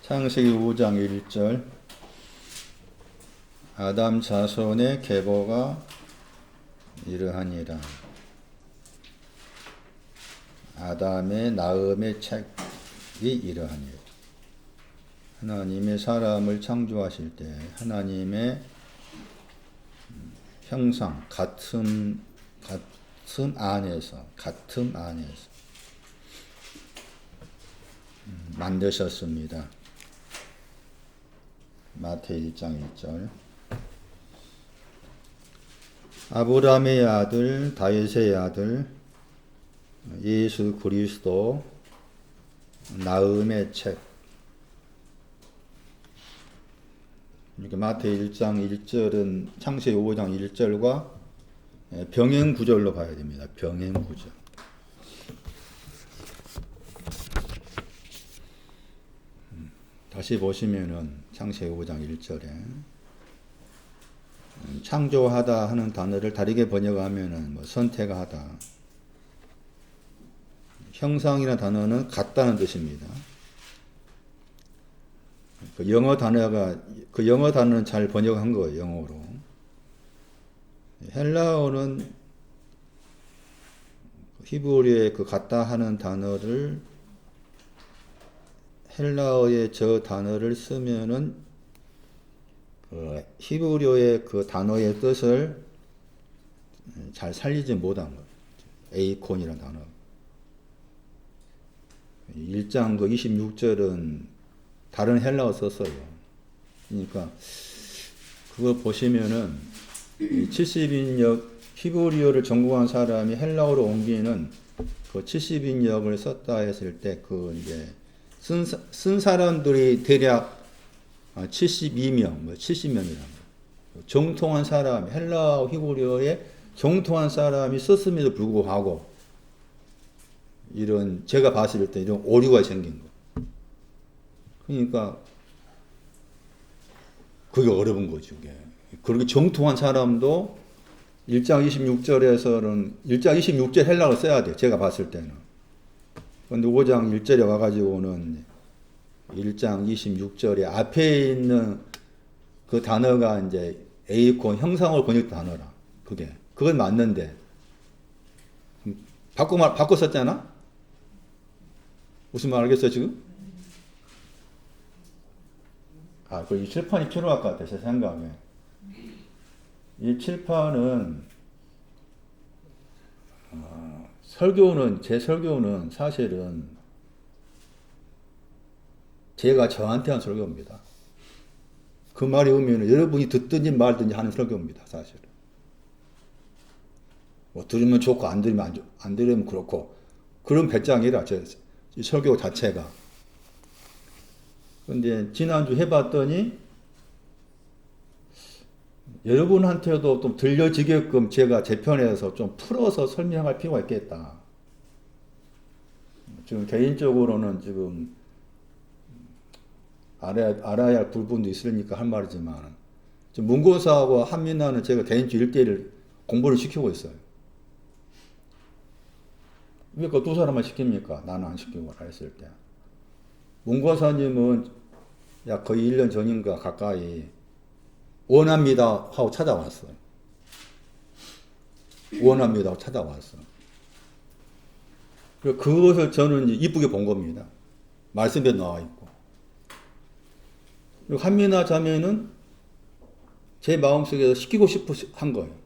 창세기 5장 1절 아담 자손의 계보가 이러하니라. 아담의 나음의 책이 이러하니라. 하나님의 사람을 창조하실 때 하나님의 형상, 같음 안에서 만드셨습니다. 마태복음 1장 1절 아브라함의 아들, 다윗의 아들, 예수 그리스도, 나음의 책. 이렇게 마태복음 1장 1절은 창세기 5장 1절과 병행 구절로 봐야 됩니다. 병행 구절. 다시 보시면은 창세기 5장 1절에 창조하다 하는 단어를 다르게 번역하면은 선택하다. 형상이라는 단어는 같다는 뜻입니다. 그 영어 단어는 잘 번역한 거예요, 영어로. 헬라어는 히브리어의 그 같다 하는 단어를 헬라어의 저 단어를 쓰면은 그 히브리어의 그 단어의 뜻을 잘 살리지 못한 거예요. 에이콘이라는 단어. 1장 그 26절은 다른 헬라어 썼어요. 그러니까 그거 보시면은 70인역 히브리어를 전공한 사람이 헬라어로 옮기는 그 70인역을 썼다 했을 때 그 이제 쓴 사람들이 대략 72명, 70명이라는 거예요. 정통한 사람, 헬라어 히브리어에 정통한 사람이 썼음에도 불구하고 이런 제가 봤을 때 이런 오류가 생긴 거. 그러니까 그게 어려운 거죠. 그게. 그렇게 정통한 사람도 1장 26절에서는 1장 26절 헬라어를 써야 돼요. 제가 봤을 때는. 근데 5장 1절에 와가지고는 1장 26절에 앞에 있는 그 단어가 이제 에이콘 형상을 번역 단어라. 그건 맞는데 바꿔 썼잖아? 무슨 말 알겠어 지금? 이 칠판이 필요할 것 같아 제 생각에. 이 칠판은 제 설교는 사실은 제가 저한테 한 설교입니다. 그 말이 오면 여러분이 듣든지 말든지 하는 설교입니다. 사실은. 들으면 좋고 안 들으면 그렇고 그런 배짱이라 이 설교 자체가. 근데 지난주 해봤더니 여러분한테도 좀 들려지게끔 제가 제 편에서 좀 풀어서 설명할 필요가 있겠다. 지금 개인적으로는 지금 알아야 할 부분도 있으니까 할 말이지만 지금 문고사하고 한민아는 제가 개인적으로 1대1 공부를 시키고 있어요. 왜 그 두 사람만 시킵니까? 나는 안 시키고 했을 때. 문고사님은 거의 1년 전인가 가까이 원합니다 하고 찾아왔어요. 원합니다 하고 찾아왔어요. 그것을 저는 이쁘게 본 겁니다. 말씀에 나와 있고. 그리고 한미나 자매는 제 마음속에서 시키고 싶어 한 거예요.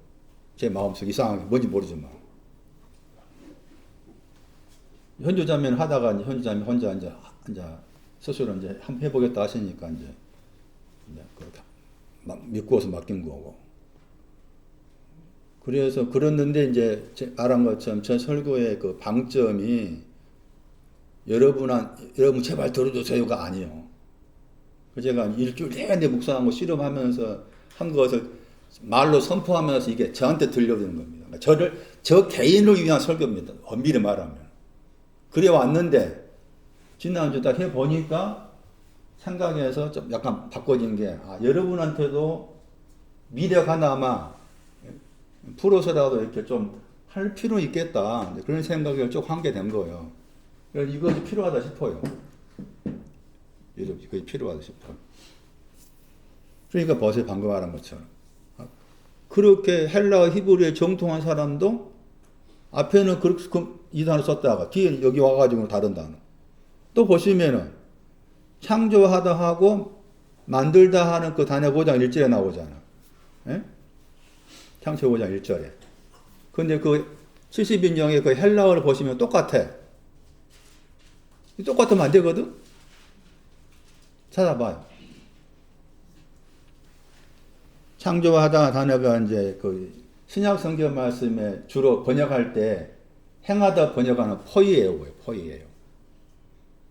제 마음속에 이상하게 뭔지 모르지만. 현주 자매는 하다가 현주 자매 혼자 이제 스스로 이제 한번 해보겠다 하시니까 이제 믿고서 맡긴 거고. 그래서 그랬는데 이제 말한 것처럼 저 설교의 그 방점이 여러분 제발 들어주세요가 아니에요. 제가 일주일 내내 묵상하고 실험하면서 한 것을 말로 선포하면서 이게 저한테 들려드는 겁니다. 저 개인을 위한 설교입니다. 엄밀히 말하면. 그래 왔는데 지난주 딱 해보니까 생각해서 좀 약간 바꿔진 게 여러분한테도 미력 하나마 풀어서라도 이렇게 좀 할 필요 있겠다. 그런 생각을 쭉 하게 된 거예요. 그래서 이것이 필요하다 싶어요. 이렇게 그게 필요하다 싶어요. 그러니까 버스에 방금 말한 것처럼 그렇게 헬라어 히브리에 정통한 사람도 앞에는 그렇게 이 단어 썼다가 뒤에 여기 와가지고 다른 단어. 또 보시면은 창조하다 하고 만들다 하는 그 단어 5장 1절에 나오잖아. 예? 창조 5장 1절에. 근데 그 70인정의 그 헬라어를 보시면 똑같아. 똑같으면 안 되거든? 찾아봐요. 창조하다 단어가 이제 그 신약 성경 말씀에 주로 번역할 때 행하다 번역하는 포이에오예요. 포이에오.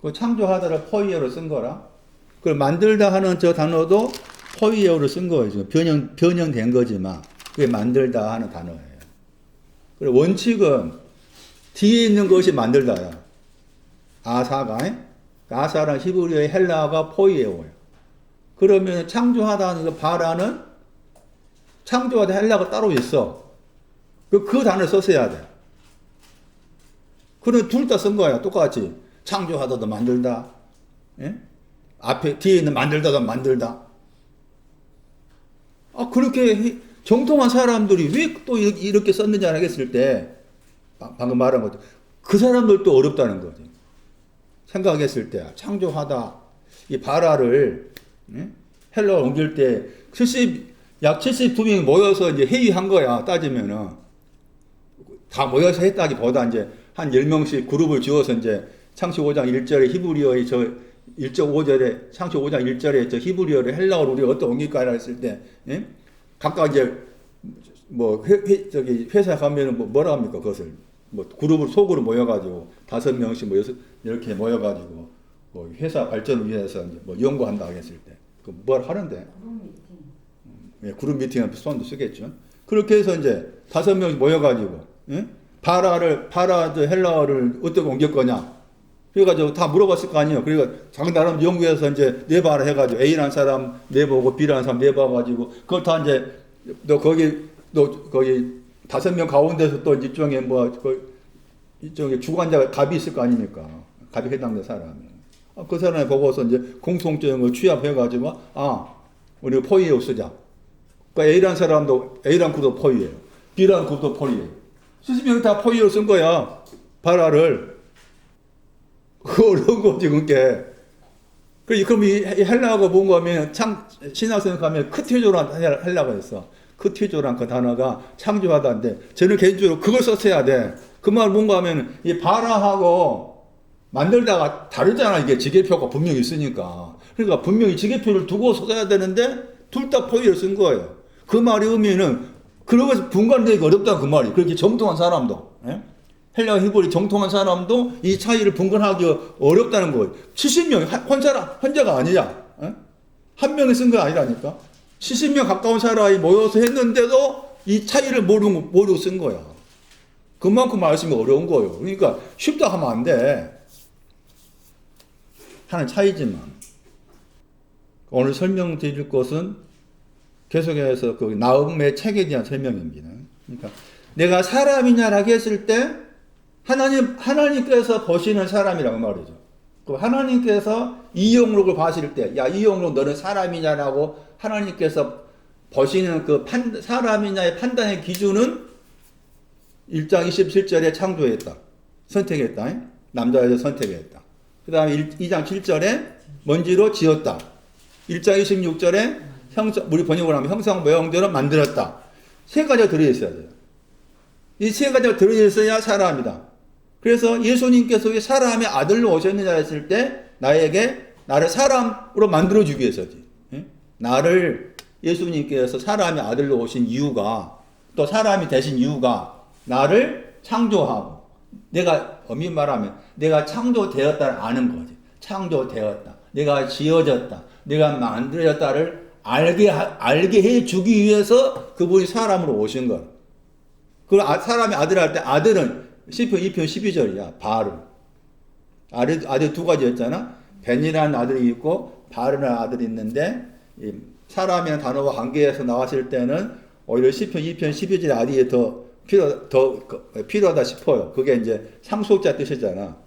그 창조하다를 포이에오로 쓴 거라. 그걸 만들다 하는 저 단어도 포이에오로 쓴 거예요. 지금 변형된 거지만 그게 만들다 하는 단어예요. 그리고 원칙은 뒤에 있는 것이 만들다야. 아사가, 아사랑 히브리어의 헬라어가 포이에오예요. 그러면 창조하다는 그 바라는 창조하다 헬라어가 따로 있어. 그 단어를 썼어야 돼. 그럼 둘 다 쓴 거야. 똑같이. 창조하다도 만들다. 예? 앞에, 뒤에 있는 만들다도 만들다. 그렇게 정통한 사람들이 왜 또 이렇게 썼는지 알겠을 때, 방금 말한 것도, 그 사람들도 어렵다는 거지. 생각했을 때, 창조하다, 이 바라를, 예? 헬라어 옮길 때, 약 72명이 모여서 이제 회의한 거야, 따지면은. 다 모여서 했다기보다 이제 한 10명씩 그룹을 지어서 이제 창세기 5장 1절에 히브리어의 저 1.5절에 창세기 5장 1절에 저 히브리어를 헬라어로 우리가 어떻게 옮길까 했을 때, 예? 각각 이제 뭐 회사 가면은 뭐라 합니까? 그것을 뭐 그룹을 속으로 모여가지고 5명씩 뭐 이렇게 모여가지고 뭐 회사 발전을 위해서 이제 뭐 연구한다 했을 때, 그 뭘 하는데? 예, 그룹 미팅은 수완도 쓰겠죠. 그렇게 해서 이제 5명이 모여가지고, 예? 바라 헬라어를 어떻게 옮길 거냐. 그래가지고 다 물어봤을 거 아니에요. 그러니까 자기 나름 연구해서 이제 내봐라 해가지고 A라는 사람 내보고 B라는 사람 내봐가지고 그걸 다 이제 거기 5명 가운데서 또 이쪽에 이쪽에 주관자가 갑이 있을 거 아닙니까? 갑이 해당된 사람이. 그 사람이 보고서 이제 공통점을 취합해가지고 우리 포이에오 쓰자. 그러니까 A라는 사람도 A라는 그룹도 포이에요. B라는 그룹도 포이에요. 70명이 다 포이에오 쓴 거야. 바라를. 그 어려운 거지, 그게. 그럼 이 헬라어가 뭔가 하면 신학생 가면 크티조란 헬라어가 있어. 크티조란 그 단어가 창조하다인데, 저는 개인적으로 그걸 썼어야 돼. 그 말 뭔가 하면 이 바라하고 만들다가 다르잖아. 이게 지계표가 분명히 있으니까. 그러니까 분명히 지계표를 두고 써야 되는데, 둘 다 포이를 쓴 거예요. 그 말이 의미는, 그러고서 분간되기가 어렵다, 그 말이. 그렇게 정통한 사람도. 예? 헬라어 히브리 정통한 사람도 이 차이를 분간하기 어렵다는 거예요. 70명, 혼자가 아니야. 예? 한 명이 쓴 거 아니라니까. 70명 가까운 사람이 모여서 했는데도 이 차이를 모르고 쓴 거야. 그만큼 말씀이 어려운 거예요. 그러니까 쉽다 하면 안 돼. 하는 차이지만. 오늘 설명드릴 것은 계속해서 그 나음의 책에 대한 설명입니다. 그러니까 내가 사람이냐라고 했을 때 하나님께서 보시는 사람이라고 말이죠. 그 하나님께서 이영록을 보실 때, 야, 이영록 너는 사람이냐라고 하나님께서 보시는 그 사람이냐의 판단의 기준은 1장 27절에 창조했다. 선택했다. 남자 여자 선택했다. 그 다음에 2장 7절에 먼지로 지었다. 1장 26절에 우리 번역을 하면 형상 모형대로 만들었다. 세 가지가 들어있어야 돼요. 이 세 가지가 들어있어야 사람이다. 그래서 예수님께서 왜 사람의 아들로 오셨느냐 했을 때 나를 사람으로 만들어주기 위해서지. 예수님께서 사람의 아들로 오신 이유가, 또 사람이 되신 이유가 나를 창조하고, 내가 엄밀히 말하면 내가 창조되었다를 아는 거지. 창조되었다. 내가 지어졌다. 내가 만들어졌다를 알게 해주기 위해서 그분이 사람으로 오신 거야. 그 사람의 아들 할 때 아들은 시편 2편 12절이야. 바르. 아들 두 가지였잖아. 벤이라는 아들이 있고 바르라는 아들이 있는데, 사람이라는 단어와 관계에서 나왔을 때는 오히려 시편 2편 12절의 아들이 더 필요하다 싶어요. 그게 이제 상속자 뜻이잖아.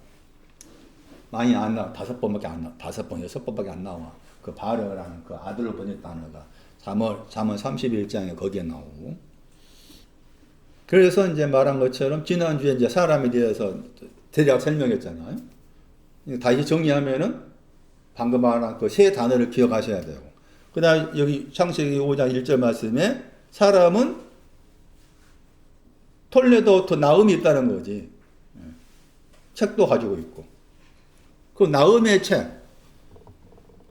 많이 안 나와. 5번밖에 안 나와. 5번, 6번밖에 안 나와. 그 바르라는 그 아들을 보낸 단어가 잠언 31장에 거기에 나오고. 그래서 이제 말한 것처럼 지난주에 이제 사람에 대해서 대략 설명했잖아요. 다시 정리하면은 방금 말한 그 세 단어를 기억하셔야 되고. 그 다음 여기 창세기 5장 1절 말씀에 사람은 톨레도 나음이 있다는 거지. 책도 가지고 있고. 그 나음의 책.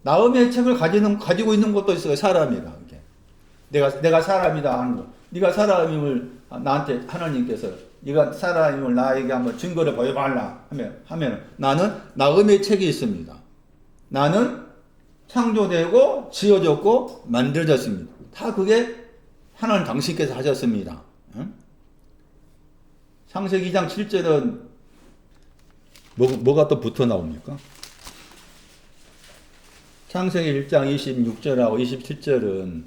나음의 책을 가지고 있는 것도 있어요. 사람이라. 내가 사람이다 하는 거. 네가 사람임을 나한테 하나님께서 네가 사람임을 나에게 한번 증거를 보여달라 하면 나는 나음의 책이 있습니다. 나는 창조되고 지어졌고 만들어졌습니다. 다 그게 하나님 당신께서 하셨습니다. 창세기 2장 7절은 뭐가 또 붙어 나옵니까? 창세기 1장 26절하고 27절은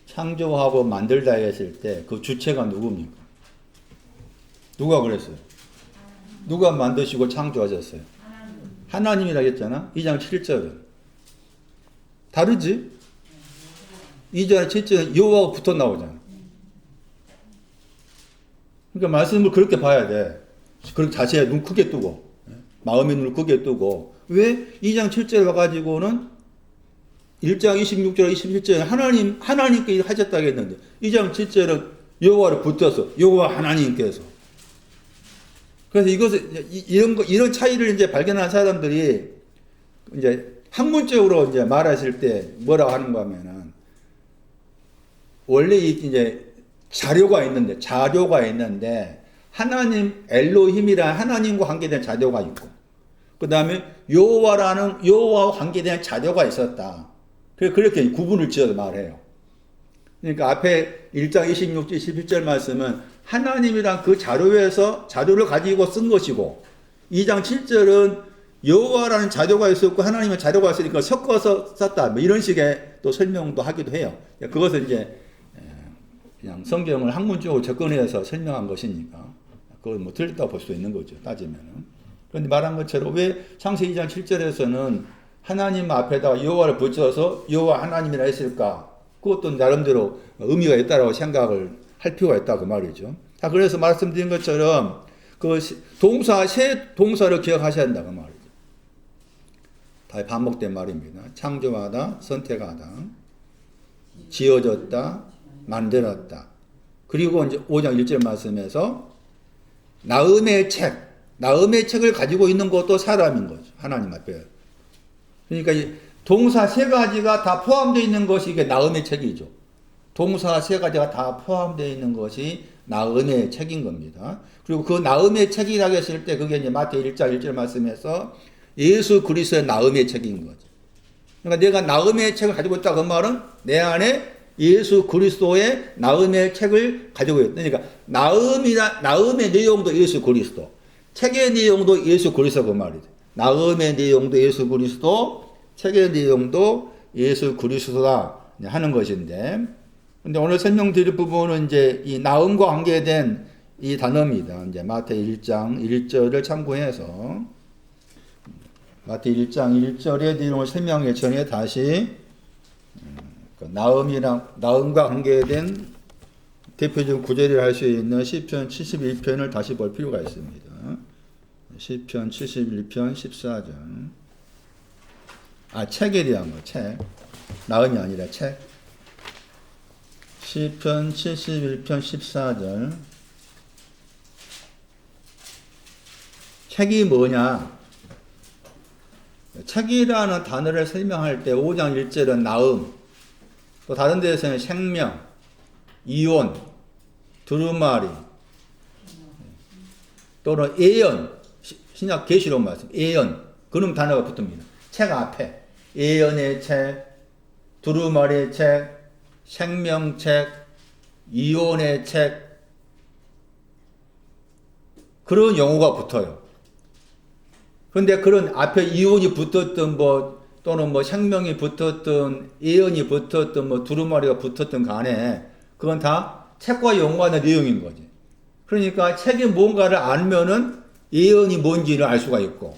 창조하고 만들다 했을 때 그 주체가 누굽니까? 누가 그랬어요? 누가 만드시고 창조하셨어요? 하나님이라 했잖아. 2장 7절은 다르지? 2장 7절은 여호와가 붙어 나오잖아. 그러니까 말씀을 그렇게 봐야 돼. 그렇게 자세히 눈 크게 뜨고 마음의 눈을 크게 뜨고. 왜 2장 7절 가가지고는 1장 26절 27절에 하나님께 하셨다고 했는데 2장 7절은 여호와를 붙여서 여호와 하나님께서. 그래서 이것을 이런 차이를 이제 발견한 사람들이 이제 학문적으로 이제 말하실 때 뭐라고 하는가 하면은 원래 이제 자료가 있는데 하나님 엘로힘이라는 하나님과 관계된 자료가 있고 그 다음에 여호와와 관계된 자료가 있었다. 그렇게 구분을 지어서 말해요. 그러니까 앞에 1장 26절 27절 말씀은 하나님이란 그 자료를 가지고 쓴 것이고 2장 7절은 여호와라는 자료가 있었고 하나님의 자료가 있으니까 섞어서 썼다. 뭐 이런 식의 또 설명도 하기도 해요. 그것은 이제 그냥 성경을 학문적으로 접근해서 설명한 것이니까 그걸 뭐 틀렸다고 볼 수 있는 거죠. 따지면은. 그런데 말한 것처럼 왜 창세기 2장 7절에서는 하나님 앞에다 여호와를 붙여서 여호와 하나님이라 했을까? 그것도 나름대로 의미가 있다라고 생각을 할 필요가 있다 그 말이죠. 자, 그래서 말씀드린 것처럼 그 새 동사를 기억하셔야 한다 그 말이죠. 다 반복된 말입니다. 창조하다, 선택하다, 지어졌다, 만들었다. 그리고 이제 5장 1절 말씀에서 나음의 책을 가지고 있는 것도 사람인 거죠. 하나님 앞에. 그러니까 이 동사 세 가지가 다 포함되어 있는 것이 이게 나음의 책이죠. 동사 세 가지가 다 포함되어 있는 것이 나음의 책인 겁니다. 그리고 그 나음의 책이라고 했을 때 그게 이제 마태복음 1장 1절 말씀에서 예수 그리스도의 나음의 책인 거죠. 그러니까 내가 나음의 책을 가지고 있다 그 말은 내 안에 예수 그리스도의 나음의 책을 가지고 있다. 그러니까 나음의 내용도 예수 그리스도, 책의 내용도 예수 그리스도 그 말이죠. 나음의 내용도 예수 그리스도, 책의 내용도 예수 그리스도다 하는 것인데, 근데 오늘 설명드릴 부분은 이제 이 나음과 관계된 이 단어입니다. 이제 마태 1장 1절을 참고해서 마태 1장 1절의 내용을 설명하기 전에 다시 나음과 관계된 대표적인 구절이라 할 수 있는 시편 71편을 다시 볼 필요가 있습니다. 시편 71편 14절. 책에 대한 거, 책. 나음이 아니라 책. 시편 71편 14절. 책이 뭐냐? 책이라는 단어를 설명할 때 5장 1절은 나음, 또 다른 데에서는 생명, 이온, 두루마리, 또는 예언, 신약 계시록 말씀, 예언, 그런 단어가 붙습니다. 책 앞에 예언의 책, 두루마리의 책, 생명책, 이온의 책, 그런 용어가 붙어요. 그런데 그런 앞에 이온이 붙었던 또는 생명이 붙었던, 예언이 붙었던, 두루마리가 붙었던 간에 그건 다 책과 연관된 내용인 거지. 그러니까 책이 뭔가를 알면은 예언이 뭔지를 알 수가 있고,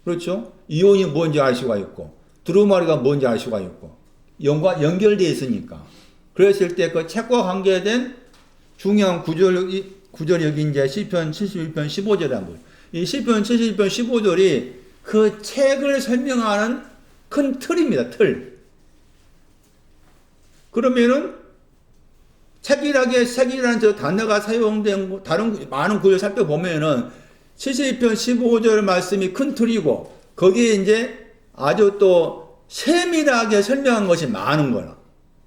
그렇죠? 이혼이 뭔지 알 수가 있고, 두루마리가 뭔지 알 수가 있고, 연결되어 있으니까. 그랬을 때 그 책과 관계된 중요한 구절이 여기 이제 시편 71편 15절에 한번. 이 시편 71편 15절이 그 책을 설명하는 큰 틀입니다. 틀. 그러면은 책이라는 저 단어가 사용된 다른 많은 구절 살펴보면은 71편 15절 말씀이 큰 틀이고 거기에 이제 아주 또 세밀하게 설명한 것이 많은 거야.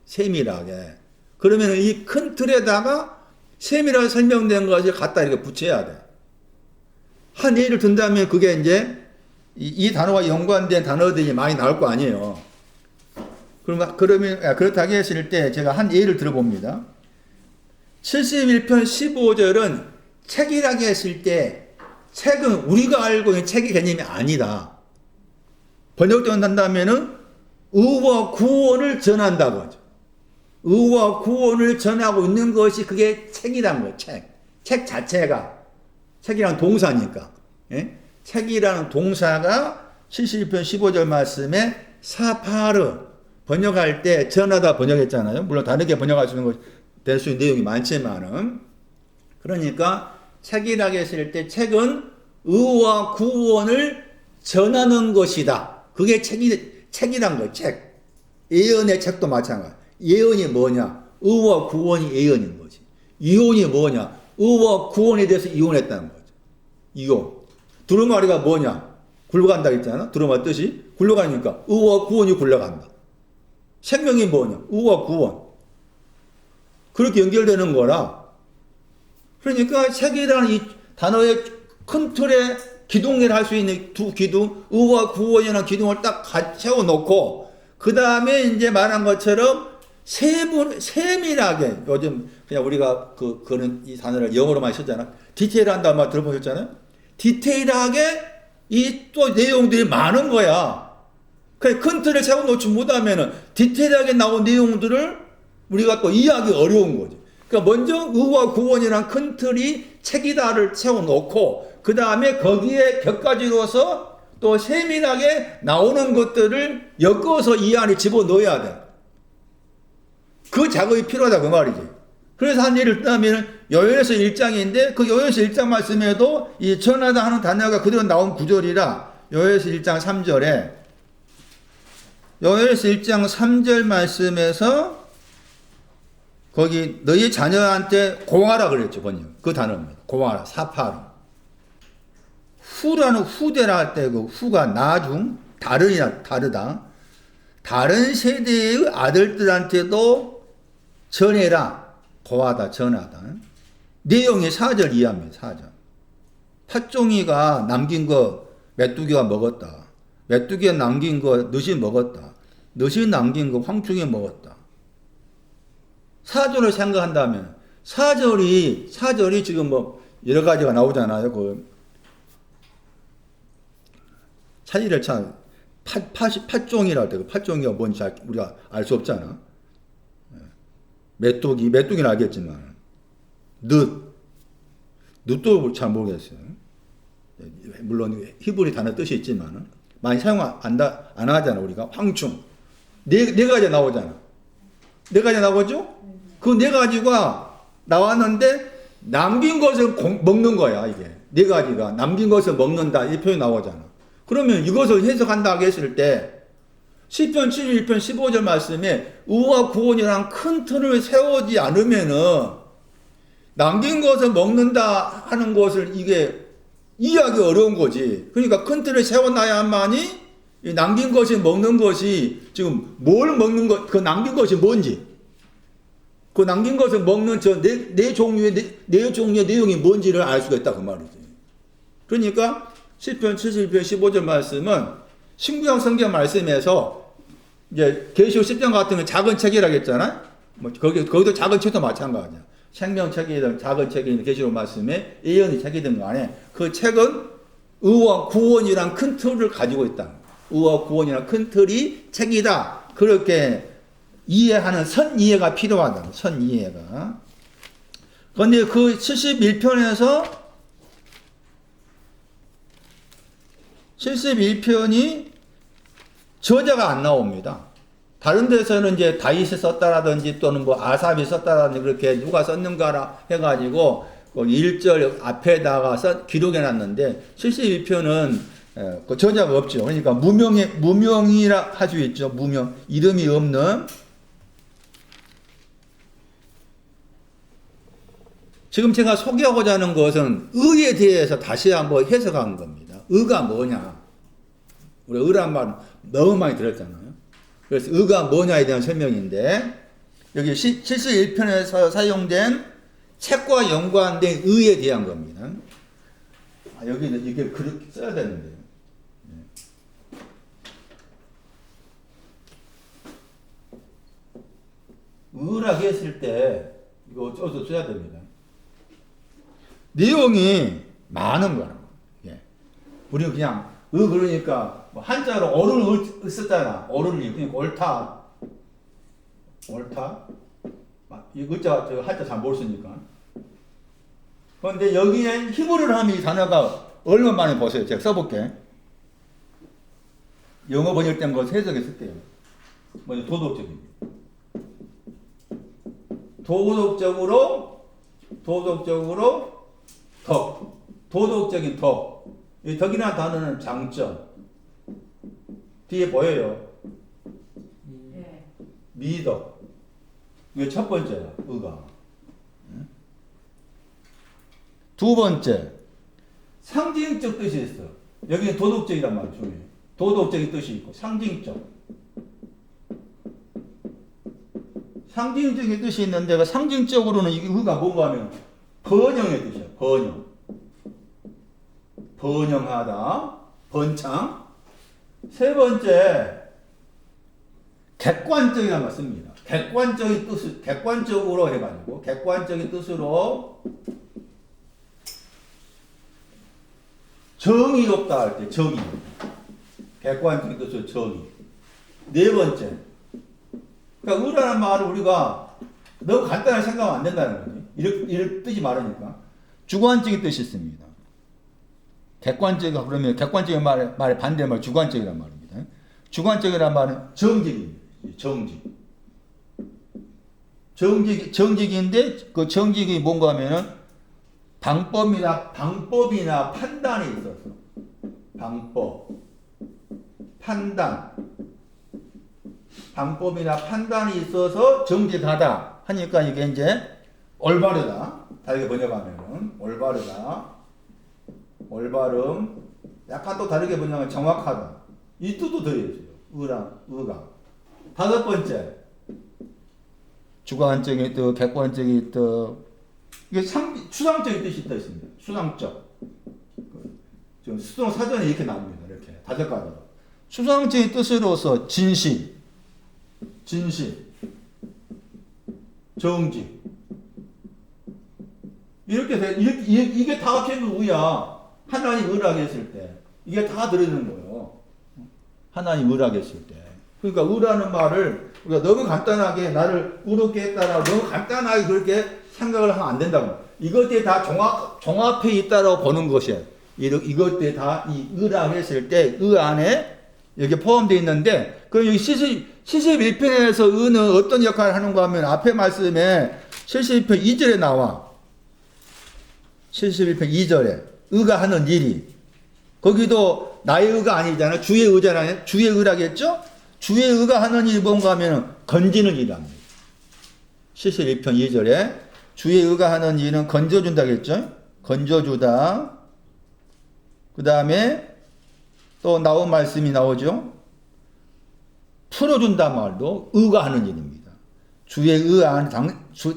세밀하게. 그러면은 이 큰 틀에다가 세밀하게 설명된 것을 갖다 이렇게 붙여야 돼. 한 예를 든다면 그게 이제 이 단어와 연관된 단어들이 많이 나올 거 아니에요. 그러면 그렇다고 했을 때 제가 한 예를 들어봅니다. 71편 15절은 책이라고 했을 때 책은 우리가 알고 있는 책의 개념이 아니다. 번역된다면은 의와 구원을 전한다고 하죠. 의와 구원을 전하고 있는 것이 그게 책이라는 거예요. 책 자체가. 책이라는 동사니까. 예? 책이라는 동사가 71편 15절 말씀에 사파르 번역할 때 전하다 번역했잖아요. 물론 다르게 번역할 수 있는 될 수 있는 내용이 많지만은 그러니까 책이라고 했을 때 책은 의와 구원을 전하는 것이다. 그게 책이란 거예요. 책. 예언의 책도 마찬가지. 예언이 뭐냐? 의와 구원이 예언인 거지. 이혼이 뭐냐? 의와 구원에 대해서 이혼했다는 거죠. 이혼. 두루마리가 뭐냐? 굴러간다 했잖아. 두루마리 뜻이 굴러가니까 의와 구원이 굴러간다. 생명이 뭐냐? 의와 구원. 그렇게 연결되는 거라. 그러니까 책이라는 이 단어의 큰 틀에 기둥을 할 수 있는 두 기둥, 의와 구원이라는 기둥을 딱 채워놓고, 그 다음에 이제 말한 것처럼 세밀하게, 요즘 그냥 우리가 그런 이 단어를 영어로만 썼잖아. 디테일한다는 말 들어보셨잖아요? 디테일하게 이 또 내용들이 많은 거야. 큰 틀을 채워놓지 못하면은 디테일하게 나온 내용들을 우리가 또 이해하기 어려운 거지. 그러니까 먼저 의와 구원이란 큰 틀이 책이다를 채워놓고 그 다음에 거기에 곁가지로서 또 세밀하게 나오는 것들을 엮어서 이 안에 집어넣어야 돼. 그 작업이 필요하다 그 말이지. 그래서 한 예를 들면 요엘서 1장인데 그 요엘서 1장 말씀에도 이 전하다 하는 단어가 그대로 나온 구절이라 요엘서 1장 3절에 요엘서 1장 3절 말씀에서 거기 너희 자녀한테 공하라 그랬죠. 번역. 그 단어입니다. 공하라. 사파르. 후라는 후대라 할 때 그 후가 나중 다르다. 다른 세대의 아들들한테도 전해라. 고하다 전하다. 내용이 4절 이해합니다. 4절. 팥종이가 남긴 거 메뚜기가 먹었다. 메뚜기가 남긴 거 넛이 먹었다. 넛이 남긴 거 황충이 먹었다. 4절을 생각한다면 4절이 지금 뭐 여러 가지가 나오잖아요. 그 차이를 참 팥종이라 할 때 그 팥종이가 뭔지 우리가 알 수 없잖아. 메뚜기는 알겠지만 넛도 잘 모르겠어요. 물론 히브리 단어 뜻이 있지만 많이 사용 안 하잖아. 우리가 황충 네 가지 나오잖아. 네 가지 나오죠? 그 네 가지가 나왔는데 남긴 것을 먹는 거야. 이게 네 가지가 남긴 것을 먹는다 이 표현이 나오잖아. 그러면 이것을 해석한다 했을 때 시편 71편 15절 말씀에 의와 구원이란 큰 틀을 세우지 않으면은 남긴 것을 먹는다 하는 것을 이게 이해하기 어려운 거지. 그러니까 큰 틀을 세워놔야만이 남긴 것이 먹는 것이 지금 뭘 먹는 것, 그 남긴 것이 뭔지, 그 남긴 것을 먹는 저 네 종류의 내용이 뭔지를 알 수가 있다 그 말이지. 그러니까 시편 71편 15절 말씀은 신구약 성경 말씀에서 이제 계시록 10장 같은 건 작은 책이라고 했잖아. 뭐 거기도 작은 책도 마찬가지야. 생명책이든 작은 책이든 계시록 말씀에 예언의 책이든 간에 그 책은 의와 구원이란 큰 틀을 가지고 있다. 의와 구원이란 큰 틀이 책이다. 그렇게 이해하는 선 이해가 필요하다. 선 이해가. 그런데 그 71편에서 71편이 저자가 안 나옵니다. 다른 데서는 이제 다윗이 썼다라든지 또는 뭐 아삽이 썼다라든지 그렇게 누가 썼는가라 해가지고 1절 앞에다가 기록해 놨는데 71편은 그 저자가 없죠. 그러니까 무명이라 할 수 있죠. 무명. 이름이 없는. 지금 제가 소개하고자 하는 것은 의에 대해서 다시 한번 해석한 겁니다. 의가 뭐냐. 우리 의란 말 너무 많이 들었잖아요. 그래서 의가 뭐냐에 대한 설명인데 여기 71편에서 사용된 책과 연관된 의에 대한 겁니다. 여기는 이게 그렇게 써야 되는데요. 의라고 했을 때 이거 어디서 써야 됩니다. 내용이 많은 거라고. 우리는 그냥 그러니까 뭐 한자로 어를 썼잖아. 어를 그냥 옳다. 이 글자 한자 잘 모르시니까. 그런데 여기에 히브리어로 하면 이 단어가 얼마 만에 보세요. 제가 써볼게. 영어 번역된 거 해석해 쓸게요. 먼저 도덕적입니다. 도덕적으로 덕. 도덕적인 덕. 이 덕이라는 단어는 장점. 뒤에 보여요. 미덕. 이게 첫 번째야, 의가. 두 번째, 상징적 뜻이 있어. 여기는 도덕적이란 말이죠. 도덕적인 뜻이 있고, 상징적. 상징적인 뜻이 있는데, 그 상징적으로는 이게 의가 뭔가 하면 번영의 뜻이야, 번영. 번영하다, 번창. 세 번째, 객관적이라는 말 씁니다. 객관적인 뜻을, 객관적으로 해가지고, 객관적인 뜻으로 정의롭다 할 때, 정의. 객관적인 뜻으로 정의. 네 번째, 그러니까 의라는 말을 우리가 너무 간단하게 생각하면 안 된다는 거지. 이런 뜻이 많으니까. 주관적인 뜻이 있습니다. 객관적이가 그러면 객관적인 말의 반대말 주관적이란 말입니다. 주관적이란 말은 정직입니다. 정직인데 그 정직이 뭔가 하면은 방법이나 판단이 있어서 방법이나 판단이 있어서 정직하다 하니까 이게 이제 올바르다. 다르게 번역하면은 올바름, 약간 또 다르게 번역하면 정확하다. 이 뜻도 들어있어요. 의가. 다섯 번째, 주관적인 뜻, 객관적인 뜻. 이게 추상적인 뜻이 있다 있습니다. 추상적. 지금 수동 사전에 이렇게 나옵니다. 이렇게 다섯 가지로. 추상적인 뜻으로서 진실, 정직. 이게 다 합쳐서 의야. 하나님 의라고 했을 때. 이게 다 들어있는 거예요. 하나님 의라고 했을 때. 그러니까 의라는 말을 우리가 너무 간단하게 나를 의롭게 했다라고 너무 간단하게 그렇게 생각을 하면 안 된다고. 이것들이 다 종합해 있다라고 보는 것이에요. 이것들이 다 이 의라고 했을 때 의 안에 여기 포함되어 있는데, 그럼 여기 71편에서 의는 어떤 역할을 하는가 하면 앞에 말씀에 71편 2절에 나와. 71편 2절에 의가 하는 일이. 거기도 나의 의가 아니잖아요. 주의 의잖아요. 주의 의라겠죠? 주의 의가 하는 일이 뭔가 하면 건지는 일이랍니다. 71편 2절에 주의 의가 하는 일은 건져준다겠죠? 건져주다. 그 다음에 또 나온 말씀이 나오죠? 풀어준다 말도 의가 하는 일입니다. 주의 의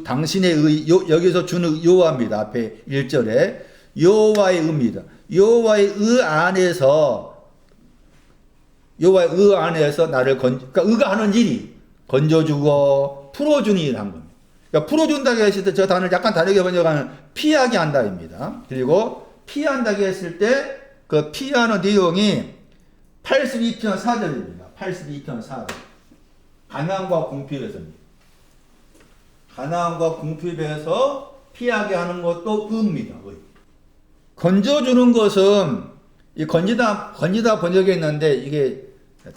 당신의 의, 여기서 주는 여호와입니다. 앞에 1절에 여호와의 의입니다. 여호와의 의 안에서 나를 그러니까 의가 하는 일이 건져주고 풀어주는 일을 한 겁니다. 그러니까 풀어준다고 했을 때 저 단어를 약간 다르게 번역하면 피하게 한다입니다. 그리고 피한다고 했을 때 그 피하는 내용이 82편 4절입니다. 82편 4절. 가난과 궁핍에서입니다. 가난과 궁핍에서 피하게 하는 것도 의입니다. 의. 건져주는 것은 이 건지다 번역했는데 이게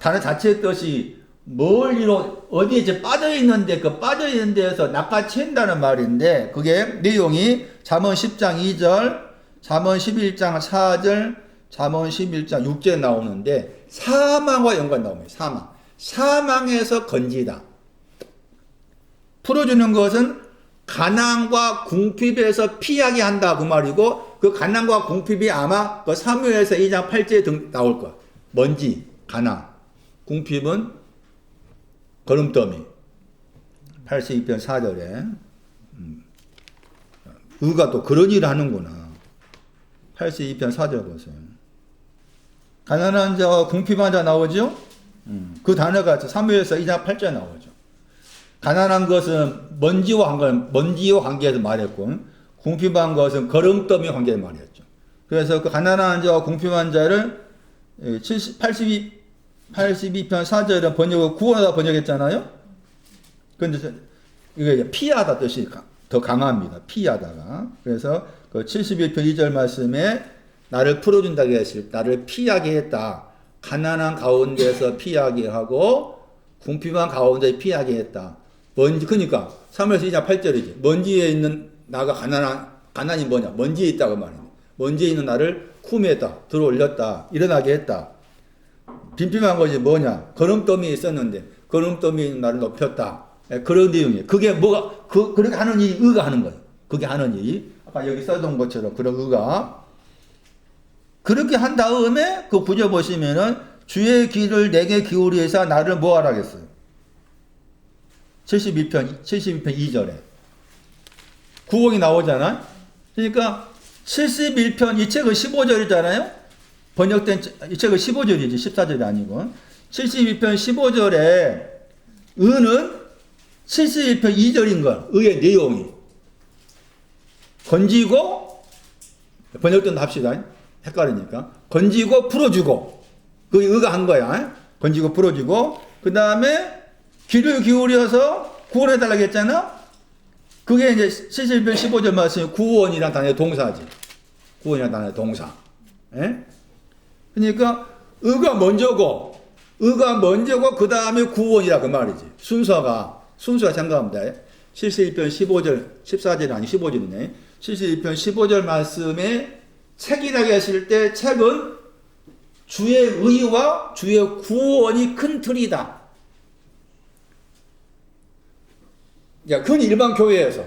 단어 자체의 뜻이 멀리로 어디에 이제 빠져 있는데 그 빠져 있는 데에서 낚아챈다는 말인데 그게 내용이 잠언 10장 2절, 잠언 11장 4절, 잠언 11장 6절에 나오는데 사망과 연관 나옵니다. 사망에서 건지다. 풀어주는 것은 가난과 궁핍에서 피하게 한다 그 말이고 그 가난과 궁핍이 아마 그 사무엘서 2장 8절에 나올 거야. 먼지, 가난, 궁핍은 거름더미. 82편 4절에 의가 또 그런 일을 하는구나. 82편 4절 보세요. 가난한 자와 궁핍한 자 나오죠? 그 단어가 사무엘서 2장 8절에 나오죠. 가난한 것은 먼지와 관계에서 말했고 궁핍한 것은 거름더미 관계에서 말했죠. 그래서 그 가난한 자와 궁핍한 자를 82편 4절은 번역을 구원하다 번역했잖아요. 근데 이게 피하다 뜻이 더 강합니다. 피하다가. 그래서 그 71편 2절 말씀에 나를 풀어준다고 했을 때 나를 피하게 했다. 가난한 가운데서 피하게 하고 궁핍한 가운데 피하게 했다. 그러니까 3에서 2장 8절이지. 먼지에 있는 나가 가난이 뭐냐? 먼지에 있다고 말합니다. 먼지에 있는 나를 쿰했다. 들어올렸다. 일어나게 했다. 빈핍한 것이 뭐냐? 거름더미에 있었는데 거름더미에 있는 나를 높였다. 그런 내용이에요. 그게 뭐가 그렇게 하는 일이 의가 하는 거예요. 그게 하는 일이 아까 여기 써둔 것처럼 그런 의가 그렇게 한 다음에 그 구절 보시면은 주의 귀를 내게 기울이사 나를 뭐하라 했어요. 72편 2절에 구원이 나오잖아. 그러니까 71편 이 책은 15절이잖아요. 번역된 이 책은 15절이지 14절이 아니고 72편 15절에 의는 71편 2절인 거야. 의의 내용이 건지고 번역된 합시다. 헷갈리니까 건지고 풀어주고 그게 의가 한 거야. 건지고 풀어주고 그 다음에 귀를 기울여서 구원해달라고 했잖아. 그게 이제 71편 15절 말씀이 구원이란 단어의 동사지. 구원이란 단어의 동사. 예? 그러니까 의가 먼저고 그 다음에 구원이라 그 말이지. 순서가 생각합니다. 71편 15절 14절이 아니 15절이네. 71편 15절 말씀에 책이라고 했을 때 책은 주의 의와 주의 구원이 큰 틀이다. 야, 큰 일반 교회에서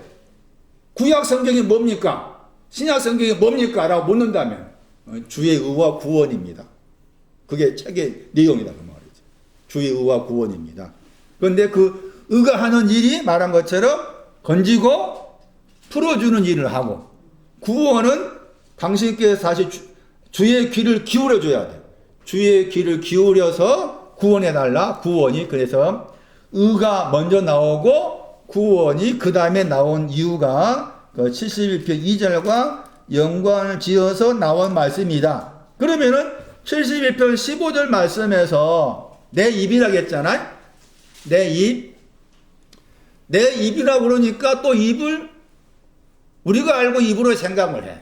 구약 성경이 뭡니까? 신약 성경이 뭡니까? 라고 묻는다면 주의 의와 구원입니다. 그게 책의 내용이다 그 말이죠. 주의 의와 구원입니다. 그런데 그 의가 하는 일이 말한 것처럼 건지고 풀어주는 일을 하고 구원은 당신께서 다시 주의 귀를 기울여 줘야 돼. 주의 귀를 기울여서 구원해달라. 구원이 그래서 의가 먼저 나오고 구원이 그 다음에 나온 이유가 그 71편 2절과 연관을 지어서 나온 말씀이다. 그러면은 71편 15절 말씀에서 내 입이라고 했잖아요. 내 입이라고 그러니까 또 입을 우리가 알고 입으로 생각을 해.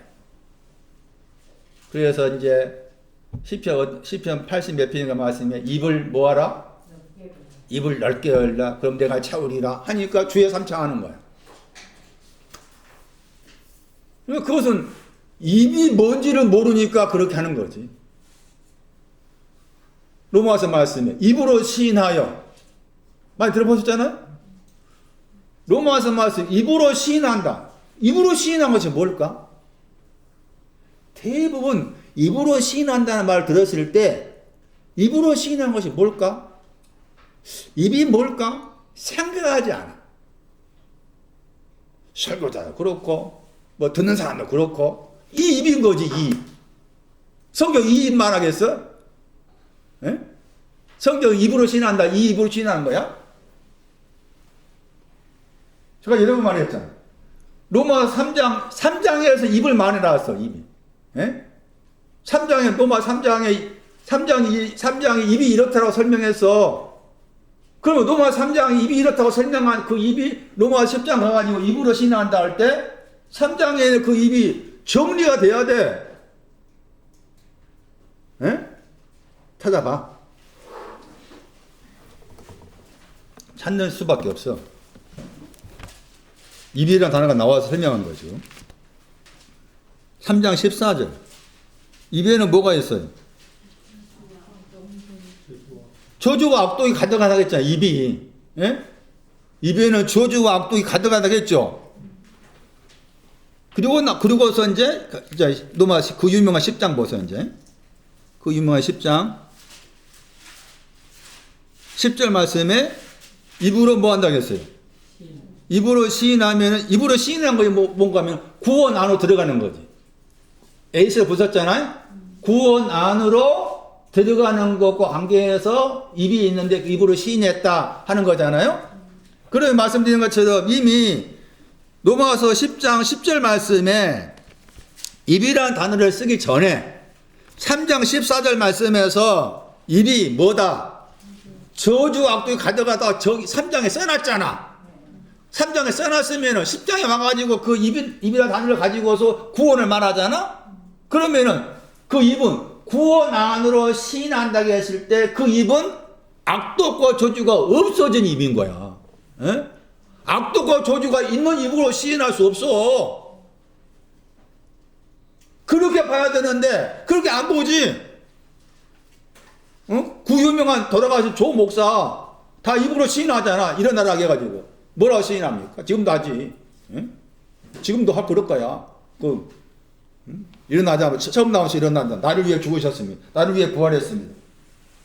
그래서 이제 시편 80 몇 편인가 말씀에 입을 뭐하라? 입을 넓게 열라. 그럼 내가 차우리라 하니까 주의 삼창하는 거야. 그것은 입이 뭔지를 모르니까 그렇게 하는 거지. 로마서 말씀에 입으로 시인하여 많이 들어보셨잖아요? 로마서 말씀 입으로 시인한다. 입으로 시인한 것이 뭘까? 대부분 입으로 시인한다는 말을 들었을 때 입으로 시인한 것이 뭘까? 입이 뭘까? 생각하지 않아. 설교자도 그렇고 뭐 듣는 사람도 그렇고 이 입인 거지. 이 성경 이 입 말하겠어? 에? 성경 입으로 시인한다. 이 입으로 시인하는 거야? 제가 여러 번 말했잖아. 로마 3장에서 입을 많이 나왔어. 입이. 에? 3장에 로마 3장에 입이 이렇다고 설명했어. 그러면 로마 3장이 입이 이렇다고 설명한 그 입이 로마 10장 가가지고 입으로 시인한다 할 때 3장에 그 입이 정리가 돼야 돼. 에? 찾아봐. 찾는 수밖에 없어. 입이라는 단어가 나와서 설명한 거죠. 3장 14절. 입에는 뭐가 있어요? 저주와 악독이 가득하다고 했잖아요. 입이. 예? 입에는 저주와 악독이 가득하다고 했죠. 그리고서 이제 로마 그 유명한 10장 보세요. 이제 그 유명한 10장 10절 말씀에 입으로 뭐 한다고 했어요? 입으로 시인하면은, 입으로 시인한 것이 뭔가 하면 구원 안으로 들어가는 거지. 에이스를 부쉈잖아요? 구원 안으로 들어가는 것과 관계해서 입이 있는데 그 입으로 시인했다 하는 거잖아요? 그래서 말씀드린 것처럼 이미 로마서 10장 10절 말씀에 입이라는 단어를 쓰기 전에 3장 14절 말씀에서 입이 뭐다? 저주 악독이 가져가다 저기 3장에 써놨잖아. 3장에 써놨으면은 10장에 와가지고 그 입이라는 단어를 가지고서 구원을 말하잖아? 그러면은 그 입은 구원 안으로 시인한다고 했을 때 그 입은 악독과 저주가 없어진 입인 거야. 에? 악독과 저주가 있는 입으로 시인할 수 없어. 그렇게 봐야 되는데 그렇게 안 보지. 어? 그 유명한 돌아가신 조 목사 다 입으로 시인하잖아. 일어나라고 해가지고. 뭐라고 시인합니까? 지금도 하지. 응? 지금도 그럴 거야. 일어나자마자 처음 나와서 일어난다. 나를 위해 죽으셨습니다. 나를 위해 부활했습니다.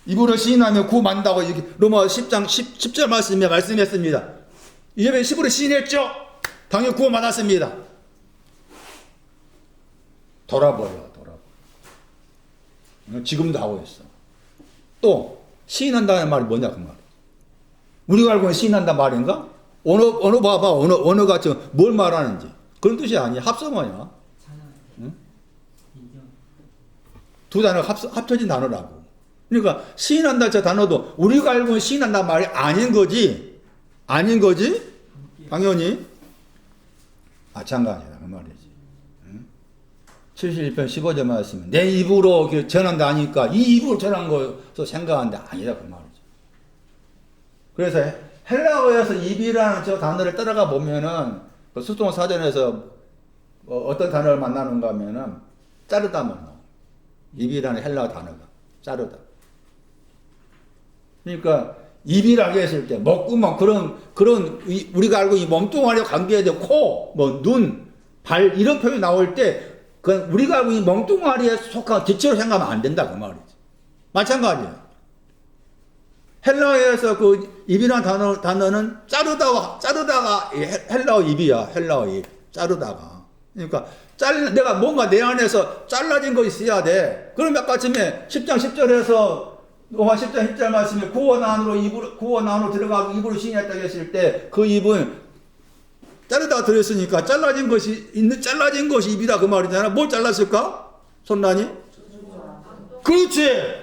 입으로 시인하면 구원받는다고 이렇게 로마 10장 10절 말씀에 말씀했습니다. 이제는 입으로 시인했죠? 당연히 구원받았습니다. 돌아버려. 지금도 하고 있어. 또 시인한다는 말이 뭐냐 그 말. 우리가 알고 있는 시인한다 말인가? 언어 봐봐. 언어가 뭘 말하는지. 그런 뜻이 아니야. 합성어야. 응? 두 단어가 합쳐진 단어라고. 그러니까 시인한다 저 단어도 우리가 알고 있는 시인한다 말이 아닌 거지. 당연히 마찬가지다 그 말이지. 응? 71편 15절 말씀은 내 입으로 전한다 하니까 이 입으로 전한 거서 생각하는데 아니다 그 말이지. 그래서 헬라어에서 입이라는 저 단어를 따라가 보면은 그 수동 사전에서 어떤 단어를 만나는가 하면은 자르다만 나와. 입이라는 헬라어 단어가 자르다. 그러니까 입이라고 했을 때 먹구멍 그런 우리가 알고 이 몸뚱아리와 관계된 코, 뭐 눈, 발 이런 표현이 나올 때 그 우리가 알고 이 몸뚱아리에 속한 기체로 생각하면 안 된다 그 말이지. 마찬가지예요. 헬라어에서 그 입이라는 단어는 자르다가 헬라어 입이야. 헬라어 입. 자르다가. 그러니까 내가 뭔가 내 안에서 잘라진 거 있어야 돼. 그럼 아까 전에 10장 10절에서 로마 10장 10절 말씀에 구원 안으로 들어가고 입으로 시인했다고 했을 때 그 입은 자르다가 들었으니까 잘라진 것이 입이다 그 말이잖아. 뭘 잘랐을까? 손란이? 그렇지.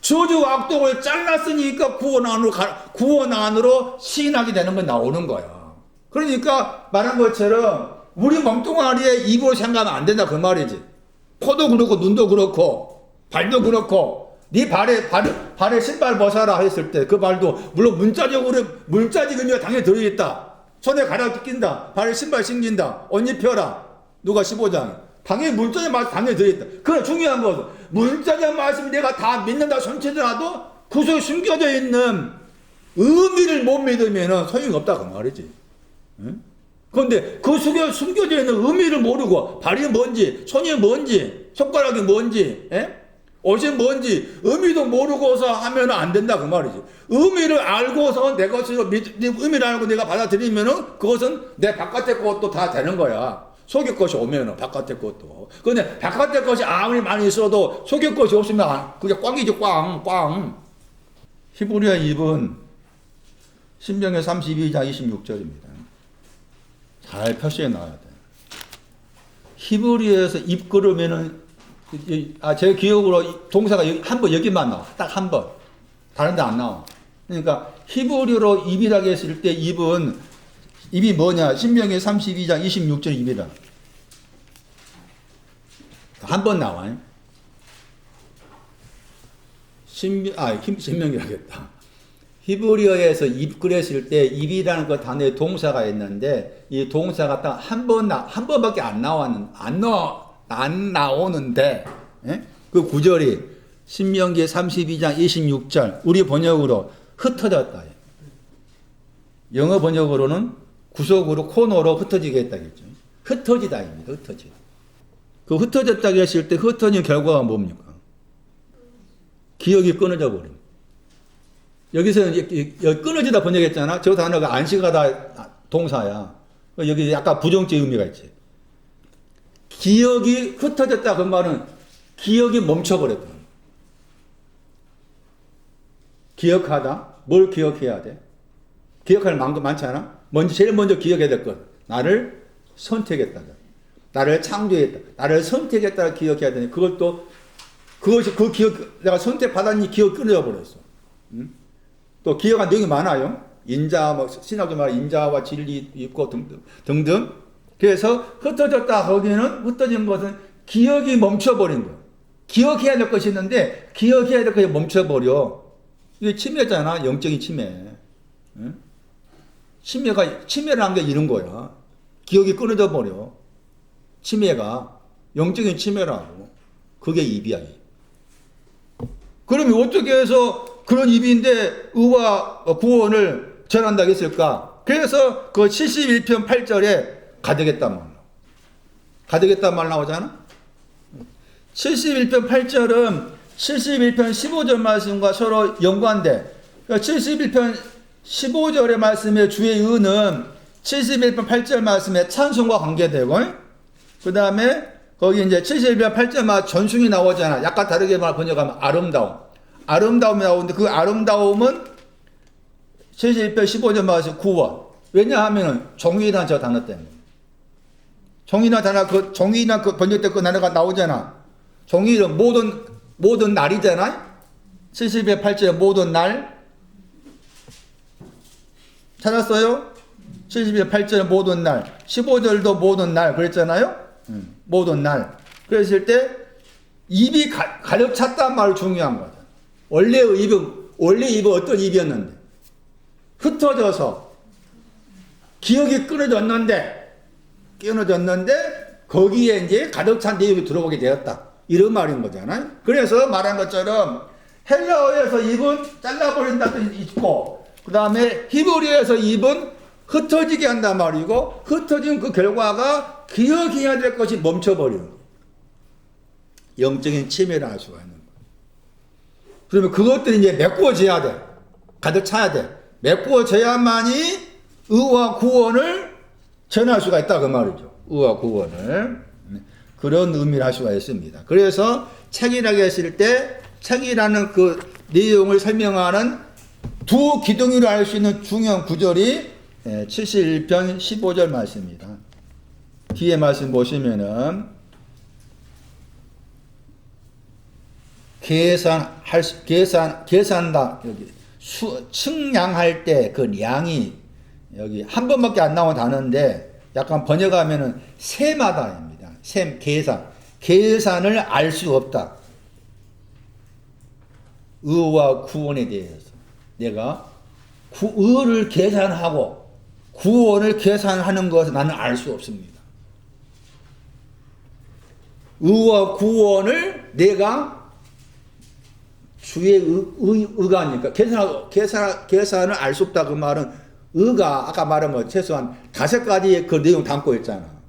저주 악독을 잘랐으니까 구원 안으로 시인하게 되는 건 나오는 거야. 그러니까 말한 것처럼 우리 몸뚱아리에 입으로 생각하면 안 된다 그 말이지. 코도 그렇고 눈도 그렇고 발도 그렇고 네 발에 신발 벗어라 했을 때 그 발도 물론 문자적으로 의미가 당연히 들어있다. 손에 가락 낀다. 발에 신발 신긴다. 옷 입혀라. 누가 15장. 당연히 문자적 말씀 당연히 들어있다. 그건 중요한 것은 문자적 말씀 내가 다 믿는다 손치더라도 그 속에 숨겨져 있는 의미를 못 믿으면 소용이 없다 그 말이지. 응? 그런데 그 속에 숨겨져 있는 의미를 모르고 발이 뭔지 손이 뭔지 손가락이 뭔지 옷이 뭔지 의미도 모르고서 하면 안 된다 그 말이지. 의미를 알고서 내 것으로 의미를 알고 내가 받아들이면은 그것은 내 바깥의 것도 다 되는 거야. 속의 것이 오면은 바깥의 것도. 근데 바깥의 것이 아무리 많이 있어도 속의 것이 없으면 그게 꽝이지 꽝. 히브리어 2분 신명기 32장 26절입니다. 잘 표시해 놔야 돼. 히브리어에서 입 그러면은 제 기억으로 동사가 한번 여기만 나와. 딱 한 번. 다른 데 안 나와. 그러니까 히브리어로 입이라고 했을 때 입이 뭐냐? 신명기 32장 26절 입이라. 한 번 나와요. 신명기라겠다. 히브리어에서 입 그랬을 때 입이라는 그 단어의 동사가 있는데 이 동사가 딱 한 번밖에 안 나오는데 예? 그 구절이 신명기 32장 26절 우리 번역으로 흩어졌다. 영어 번역으로는 구속으로 코너로 흩어지게 했다겠죠. 흩어지다입니다. 흩어지다. 그 흩어졌다고 했을 때 흩어진 결과가 뭡니까? 기억이 끊어져 버립니다. 여기서 여기 끊어지다 번역했잖아. 저 단어가 안식하다 동사야. 여기 약간 부정적 의미가 있지. 기억이 흩어졌다 그 말은 기억이 멈춰버렸다. 기억하다? 뭘 기억해야 돼? 기억할 만큼 많잖아. 제일 먼저 기억해야 될 것. 나를 선택했다. 나를 창조했다. 나를 선택했다 기억해야 되니 그 기억 내가 선택받았니 기억 끊어져 버렸어. 응? 또 기억한 내용이 많아요. 신학도 말 인자와 진리 있고 등등. 그래서 흩어졌다 거기는 흩어진 것은 기억이 멈춰버린 거예요. 기억해야 될 것이 있는데 기억해야 될 것이 멈춰버려. 이게 치매잖아. 영적인 치매. 응? 치매라는 게 이런 거야. 기억이 끊어져 버려. 치매가 영적인 치매라고. 그게 입이야. 그러면 어떻게 해서 그런 입인데 의와 구원을 전한다고 했을까? 그래서 그 71편 8절에 가되겠단 말. 가되겠단 말 나오잖아? 71편 8절은 71편 15절 말씀과 서로 연관돼. 71편 15절의 말씀의 주의 의는 71편 8절 말씀의 찬송과 관계되고, 그 다음에 거기 이제 71편 8절마다 전승이 나오잖아. 약간 다르게 번역하면 아름다움. 아름다움이 나오는데 그 아름다움은 71편 15절 말씀 구원. 왜냐하면 정의란 저 단어 때문에. 정의란 단어, 정의란 번역된 그 단어가 나오잖아. 정의는 모든 날이잖아. 71편 8절 모든 날. 찾았어요? 71편 8절 모든 날. 15절도 모든 날. 그랬잖아요? 모든 날. 그랬을 때 입이 가득 찼단 말이 중요한 거죠. 원래 입은 어떤 입이었는데 흩어져서 기억이 끊어졌는데 거기에 이제 가득 찬 내용이 들어오게 되었다. 이런 말인 거잖아요. 그래서 말한 것처럼 헬라어에서 입은 잘라버린다 뜻이 있고 그 다음에 히브리어에서 입은 흩어지게 한단 말이고 흩어진 그 결과가 기억해야 될 것이 멈춰버리는 거예요. 영적인 치매를 할 수가 있는 거예요. 그러면 그것들이 이제 메꾸어져야 돼. 가득 차야 돼. 메꾸어져야만이 의와 구원을 전할 수가 있다 그 말이죠. 의와 구원을. 그런 의미를 할 수가 있습니다. 그래서 책이라고 했을 때 책이라는 그 내용을 설명하는 두 기둥으로 알 수 있는 중요한 구절이 71편 15절 말씀입니다. 뒤에 말씀 보시면은 계산다 여기 측량할 때 그 량이 여기 한 번밖에 안 나온 단어인데 약간 번역하면은 세마다입니다. 계산을 알 수 없다. 의와 구원에 대해서 내가 의를 계산하고 구원을 계산하는 것을 나는 알 수 없습니다. 의와 구원을 내가 주의 의가 아닙니까? 계산을 알 수 없다. 그 말은 의가 아까 말한 거 최소한 5가지의 그 내용 담고 있잖아.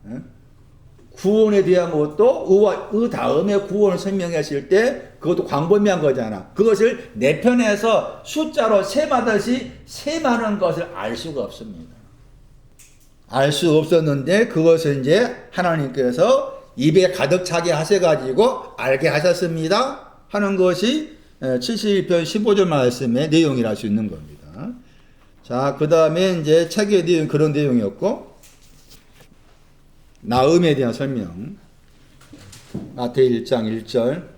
구원에 대한 것도 의 다음에 구원을 설명했을 때 그것도 광범위한 거잖아. 그것을 내 편에서 숫자로 세마다씩 세마는 것을 알 수가 없습니다. 알 수 없었는데 그것을 이제 하나님께서 입에 가득 차게 하셔가지고 알게 하셨습니다. 하는 것이 71편 15절 말씀의 내용이라 할 수 있는 겁니다. 자, 그 다음에 이제 책의 내용 그런 내용이었고, 나음에 대한 설명. 마태복음 1장 1절.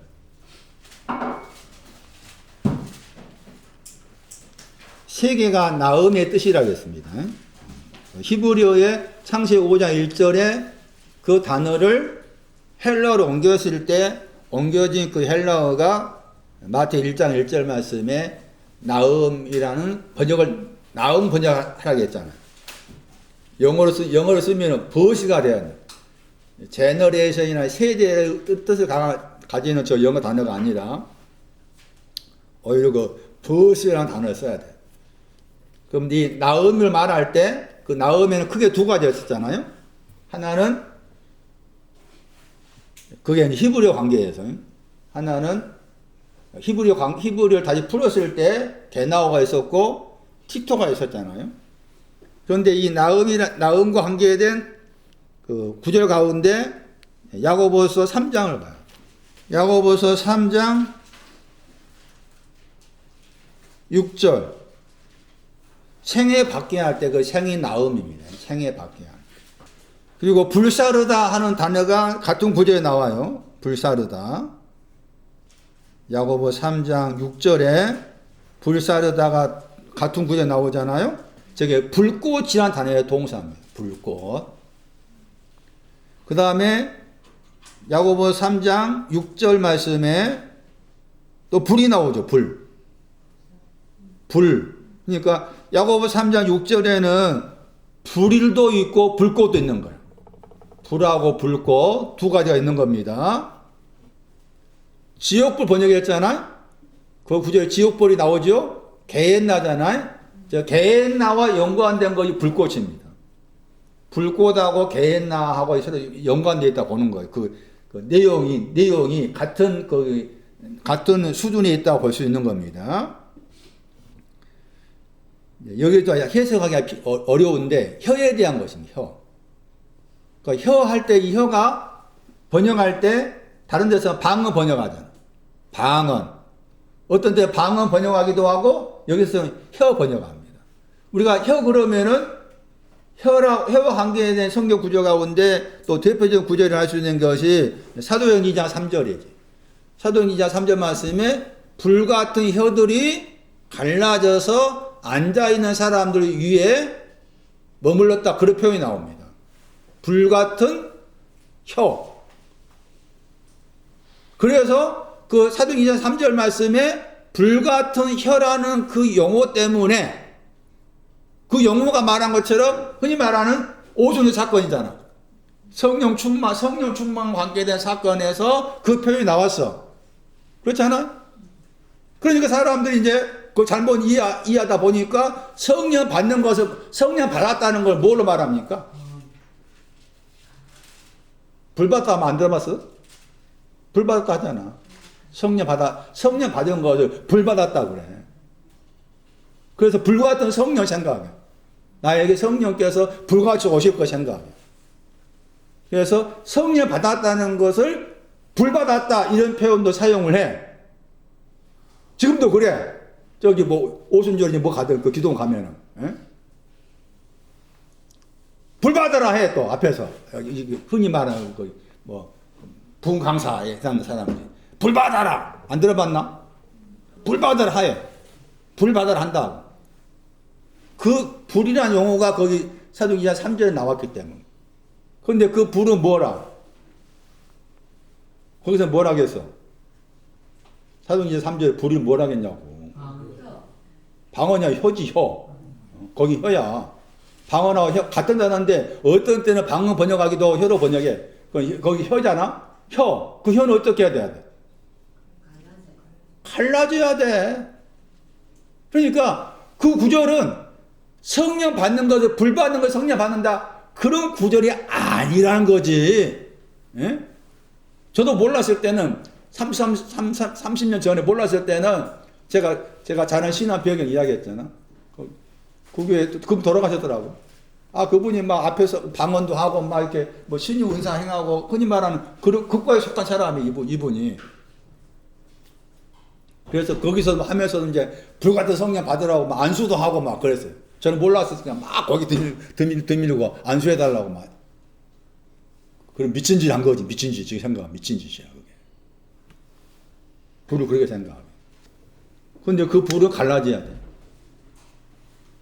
세 개가 나음의 뜻이라고 했습니다. 히브리어의 창세기 5장 1절에 그 단어를 헬라어로 옮겼을 때 옮겨진 그 헬라어가 마태 1장 1절 말씀에 나음이라는 나음 번역하라고 했잖아요. 영어로 쓰면 버시가 돼야 돼. 제너레이션이나 세대의 뜻을 가지는 저 영어 단어가 아니라 오히려 그 버시라는 단어를 써야 돼. 그럼 이 나음을 말할 때 그 나음에는 크게 두 가지가 있었잖아요. 하나는 그게 히브리어 관계에서, 하나는 히브리어를 다시 풀었을 때 게나오가 있었고 티토가 있었잖아요. 그런데 이 나음과 관계된 그 구절 가운데 야고보서 3장을 봐요. 야고보서 3장 6절. 생애 받게 할 때 그 생이 나음입니다. 생애 받게 할. 그리고 불사르다 하는 단어가 같은 구절에 나와요. 불사르다. 야고보 3장 6절에 불사르다가 같은 구절에 나오잖아요. 저게 불꽃이란 단어의 동사입니다. 불꽃. 그 다음에 야고보 3장 6절 말씀에 또 불이 나오죠. 불. 그러니까 야고보 3장 6절에는 불일도 있고 불꽃도 있는 거예요. 불하고 불꽃 두 가지가 있는 겁니다. 지옥불 번역했잖아요. 그 구절에 지옥불이 나오죠. 게헨나잖아요. 저 게헨나와 연관된 것이 불꽃입니다. 불꽃하고 게헨나하고 서로 연관되어 있다 보는 거예요. 그 내용이 같은 수준에 있다고 볼 수 있는 겁니다. 여기도 해석하기 어려운데 혀에 대한 것입니다. 혀. 그러니까 혀 할 때 이 혀가 번역할 때 다른 데서 방언 번역하잖아. 방언. 어떤 때 방언 번역하기도 하고 여기서 혀 번역합니다. 우리가 혀 그러면은 혀와 관계된 성경 구조 가운데 또 대표적인 구절을 할 수 있는 것이 사도행 2장 3절이지. 사도행 2장 3절 말씀에 불같은 혀들이 갈라져서 앉아있는 사람들 위에 머물렀다. 그런 표현이 나옵니다. 불같은 혀. 그래서 그 사도행 2장 3절 말씀에 불같은 혀라는 그 용어 때문에 그 용어가 말한 것처럼 흔히 말하는 오순절 사건이잖아. 성령 충만 관계된 사건에서 그 표현이 나왔어. 그렇잖아? 그러니까 사람들이 이제 그 잘못 이해하다 보니까 성령 받는 것을, 성령 받았다는 걸 뭘로 말합니까? 불 받다 하면 안 들어봤어? 불 받았다 하잖아. 성령 받은 것을 불 받았다고 그래. 그래서 불과 같은 성령 생각해. 나에게 성령께서 불같이 오실 거 생각해. 그래서 성령 받았다는 것을 불 받았다 이런 표현도 사용을 해. 지금도 그래. 저기 뭐 오순절이 뭐 가든 그 기도 가면은 불 받아라 해. 또 앞에서 흔히 말하는 그 뭐 부흥 강사에 하는 사람들이 불 받아라 안 들어봤나? 불 받아라 해. 불 받아라 한다고. 그 불이라는 용어가 거기 사도행 2장 3절에 나왔기 때문에. 그런데 그 불은 뭐라? 거기서 뭐라겠어? 사도행 2장 3절에 불이 뭐라겠냐고. 방언이야. 혀지 혀. 거기 혀야. 방언하고 혀 같은 단어인데 어떤 때는 방언 번역하기도 혀로 번역해. 거기 혀잖아. 혀. 그 혀는 어떻게 해야 돼? 갈라져야 돼. 그러니까 그 구절은 성령 받는 것을 불 받는 것을 성령 받는다. 그런 구절이 아니라는 거지. 예? 저도 몰랐을 때는 30년 전에 몰랐을 때는 제가 자는 신한 배경 이야기했잖아. 그 교회 그분 돌아가셨더라고. 그분이 막 앞에서 방언도 하고 막 이렇게 뭐 신유 은사 행하고 흔히 말하는 그과에 속한 사람이 이분이. 그래서 거기서 하면서 이제 불같은 성령 받으라고 막 안수도 하고 막 그랬어요. 저는 몰랐으니까 막 거기 드밀고 안수해달라고 막. 그럼 미친 짓 한 거지. 미친 짓. 지금 생각하면 미친 짓이야. 그게. 불을 그렇게 생각하면. 근데 그 불은 갈라져야 돼.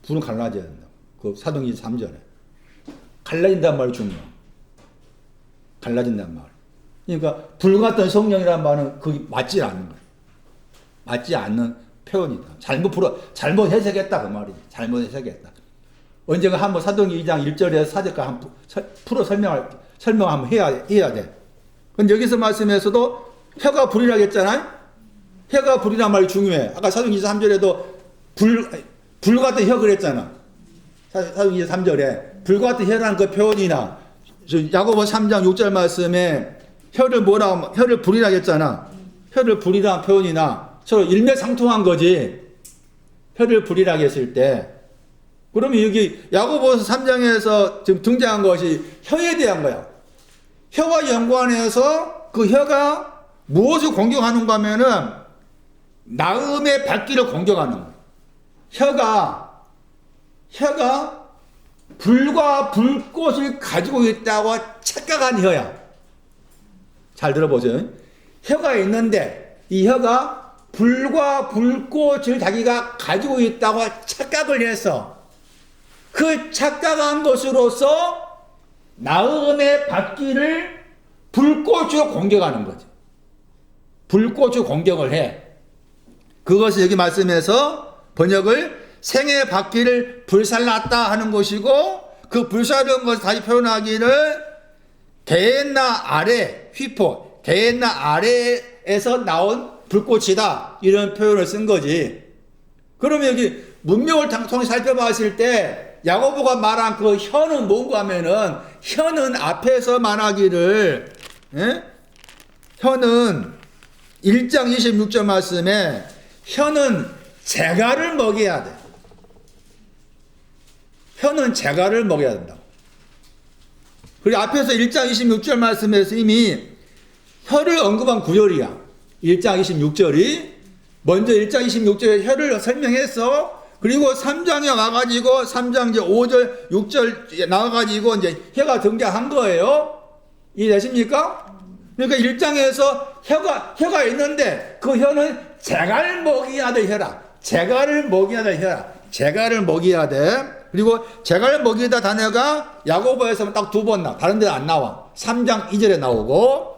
불은 갈라져야 된다. 그 사도행 3절에. 갈라진단 말이 중요해. 갈라진단 말. 그러니까 불 같은 성령이라는 말은 그게 맞지 않는 거야. 맞지 않는 표현이다. 잘못 해석했다 그 말이지. 잘못 해석했다. 언젠가 한번 사도행전 2장 1절에서 4절까지 한번 풀어 설명 한번 해야 돼. 근데 여기서 말씀에서도 혀가 불이라고 했잖아요. 혀가 불이란 말이 중요해. 아까 사도행전 3절에도 불 같은 혀 그랬잖아. 사도행전 3절에 불 같은 혀라는 그 표현이나 야고보 3장 6절 말씀에 혀를 불이라고 했잖아. 혀를 불이라는 표현이나 서로 일맥상통한 거지. 혀를 불이라고 했을 때. 그러면 여기 야고보서 3장에서 지금 등장한 것이 혀에 대한 거야. 혀와 연관해서 그 혀가 무엇을 공격하는가 하면은 나음의 발길을 공격하는 거야. 혀가 불과 불꽃을 가지고 있다고 착각한 혀야. 잘 들어보세요. 혀가 있는데 이 혀가 불과 불꽃을 자기가 가지고 있다고 착각을 해서 그 착각한 것으로서 나음의 받기를 불꽃으로 공격하는 거지. 불꽃으로 공격을 해. 그것을 여기 말씀에서 번역을 생의 받기를 불살랐다 하는 것이고 그 불살른 것을 다시 표현하기를 게헨나 아래 휘포 게헨나 아래에서 나온 불꽃이다 이런 표현을 쓴 거지. 그러면 여기 문맥을 통해 살펴봤을 때 야고보가 말한 그 혀는 뭔가 하면은 혀는 앞에서 말하기를 혀는 1장 26절 말씀에 혀는 재갈을 먹여야 돼. 혀는 재갈을 먹여야 된다. 그리고 앞에서 1장 26절 말씀에서 이미 혀를 언급한 구절이야. 1장 26절이 먼저 1장 26절에 혀를 설명했어. 그리고 3장에 와가지고 3장 이제 5절 6절 나와가지고 이제 혀가 등장한 거예요. 이해되십니까? 그러니까 1장에서 혀가 있는데 그 혀는 재갈을 먹여야 될 혀라. 재갈을 먹여야 될 혀라. 재갈을 먹여야 돼. 그리고 재갈을 먹이다 단어가 야고보에서는 딱 두 번 나와. 다른 데는 안 나와. 3장 2절에 나오고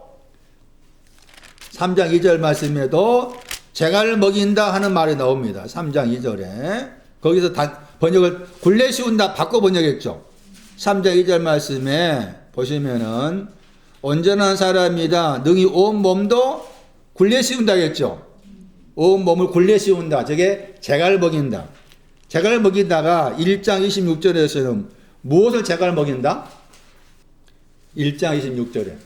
3장 2절 말씀에도 재갈을 먹인다 하는 말이 나옵니다. 3장 2절에. 거기서 번역을 굴레 씌운다 바꿔 번역했죠. 3장 2절 말씀에 보시면은 온전한 사람이다. 능히 온 몸도 굴레 씌운다 했죠. 온 몸을 굴레 씌운다. 저게 재갈을 먹인다. 재갈을 먹이다가 1장 26절에서는 무엇을 재갈을 먹인다? 1장 26절에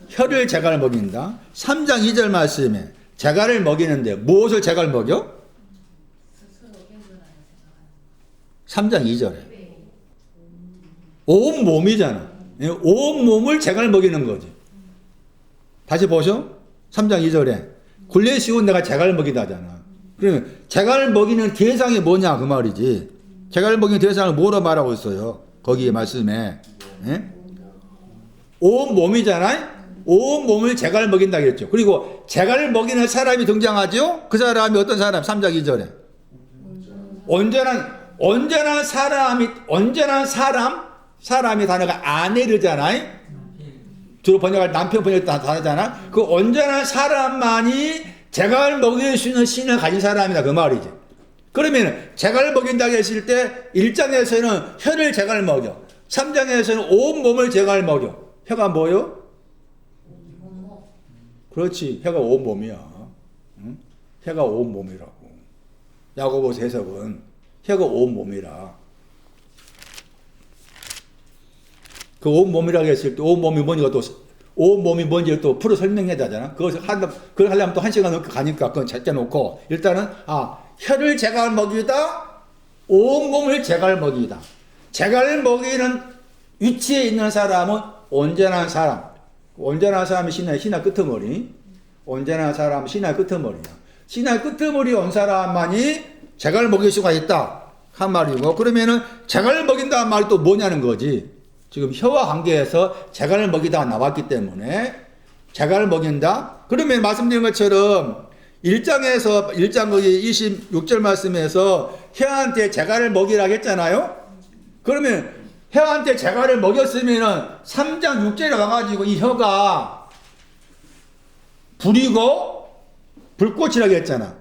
혀를 재갈을 먹인다. 3장 2절 말씀에 재갈을 먹이는데 무엇을 재갈을 먹여? 3장 2절에 온 몸이잖아. 온 몸을 재갈을 먹이는 거지. 다시 보셔. 3장 2절에 굴레 씌운 내가 재갈을 먹이다 하잖아. 그러면 재갈을 먹이는 대상이 뭐냐 그 말이지. 재갈을 먹이는 대상을 뭐로 말하고 있어요? 거기 말씀에 온 몸이잖아요. 온 몸을 재갈을 먹인다 그랬죠. 그리고 재갈을 먹이는 사람이 등장하죠. 그 사람이 어떤 사람? 3장 2절에 온전한 사람이 단어가 아내르잖아요. 주로 번역할 남편 번역 단어잖아. 그 온전한 사람만이 재갈을 먹일 수 있는 신을 가진 사람이다 그 말이지. 그러면 재갈을 먹인다고 했을 때 1장에서는 혀를 재갈을 먹여. 3장에서는 온 몸을 재갈을 먹여. 혀가 뭐요? 그렇지. 혀가 온 몸이야. 응? 혀가 온 몸이라고. 야고보서 해석은 혀가 온 몸이라. 그 온 몸이라고 했을 때 온 몸이 뭔지를 또 풀어 설명해야 되잖아. 그걸 하려면 또 1시간 넘게 가니까 그건 잘때 놓고 일단은 혀를 재갈을 먹이다. 온 몸을 재갈을 먹이다. 재갈을 먹이는 위치에 있는 사람은 온전한 사람. 온전한 사람이 신의 끄트머리. 온전한 사람은 신의 끄트머리야. 신의 끄트머리 온 사람만이 재갈을 먹일 수가 있다 한 말이고, 그러면은 재갈을 먹인다는 말이 또 뭐냐는 거지. 지금 혀와 관계해서 재갈을 먹이다가 나왔기 때문에 재갈을 먹인다. 그러면 말씀드린 것처럼 1장 거기 26절 말씀에서 혀한테 재갈을 먹이라고 했잖아요. 그러면 혀한테 재갈을 먹였으면은 3장 6절에 와가지고 이 혀가 불이고 불꽃이라고 했잖아.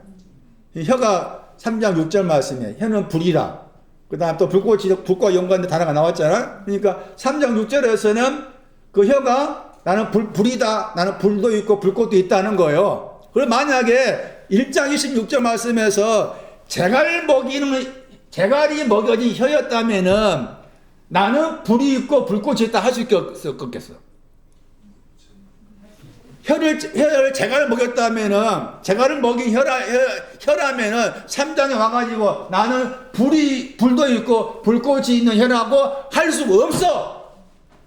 혀가 3장 6절 말씀에 혀는 불이라. 그 다음 또 불과 연관된 단어가 나왔잖아. 그러니까 3장 6절에서는 그 혀가 나는 불이다. 나는 불도 있고 불꽃도 있다는 거예요. 그럼 만약에 1장 26절 말씀에서 제갈이 먹여진 혀였다면은 나는 불이 있고 불꽃이 있다 할 수 있겠어. 혀를 제갈을 먹였다면은 제갈을 먹인 혀라면은 3장에 와가지고 나는 불도 있고 불꽃이 있는 혀라고 할 수가 없어.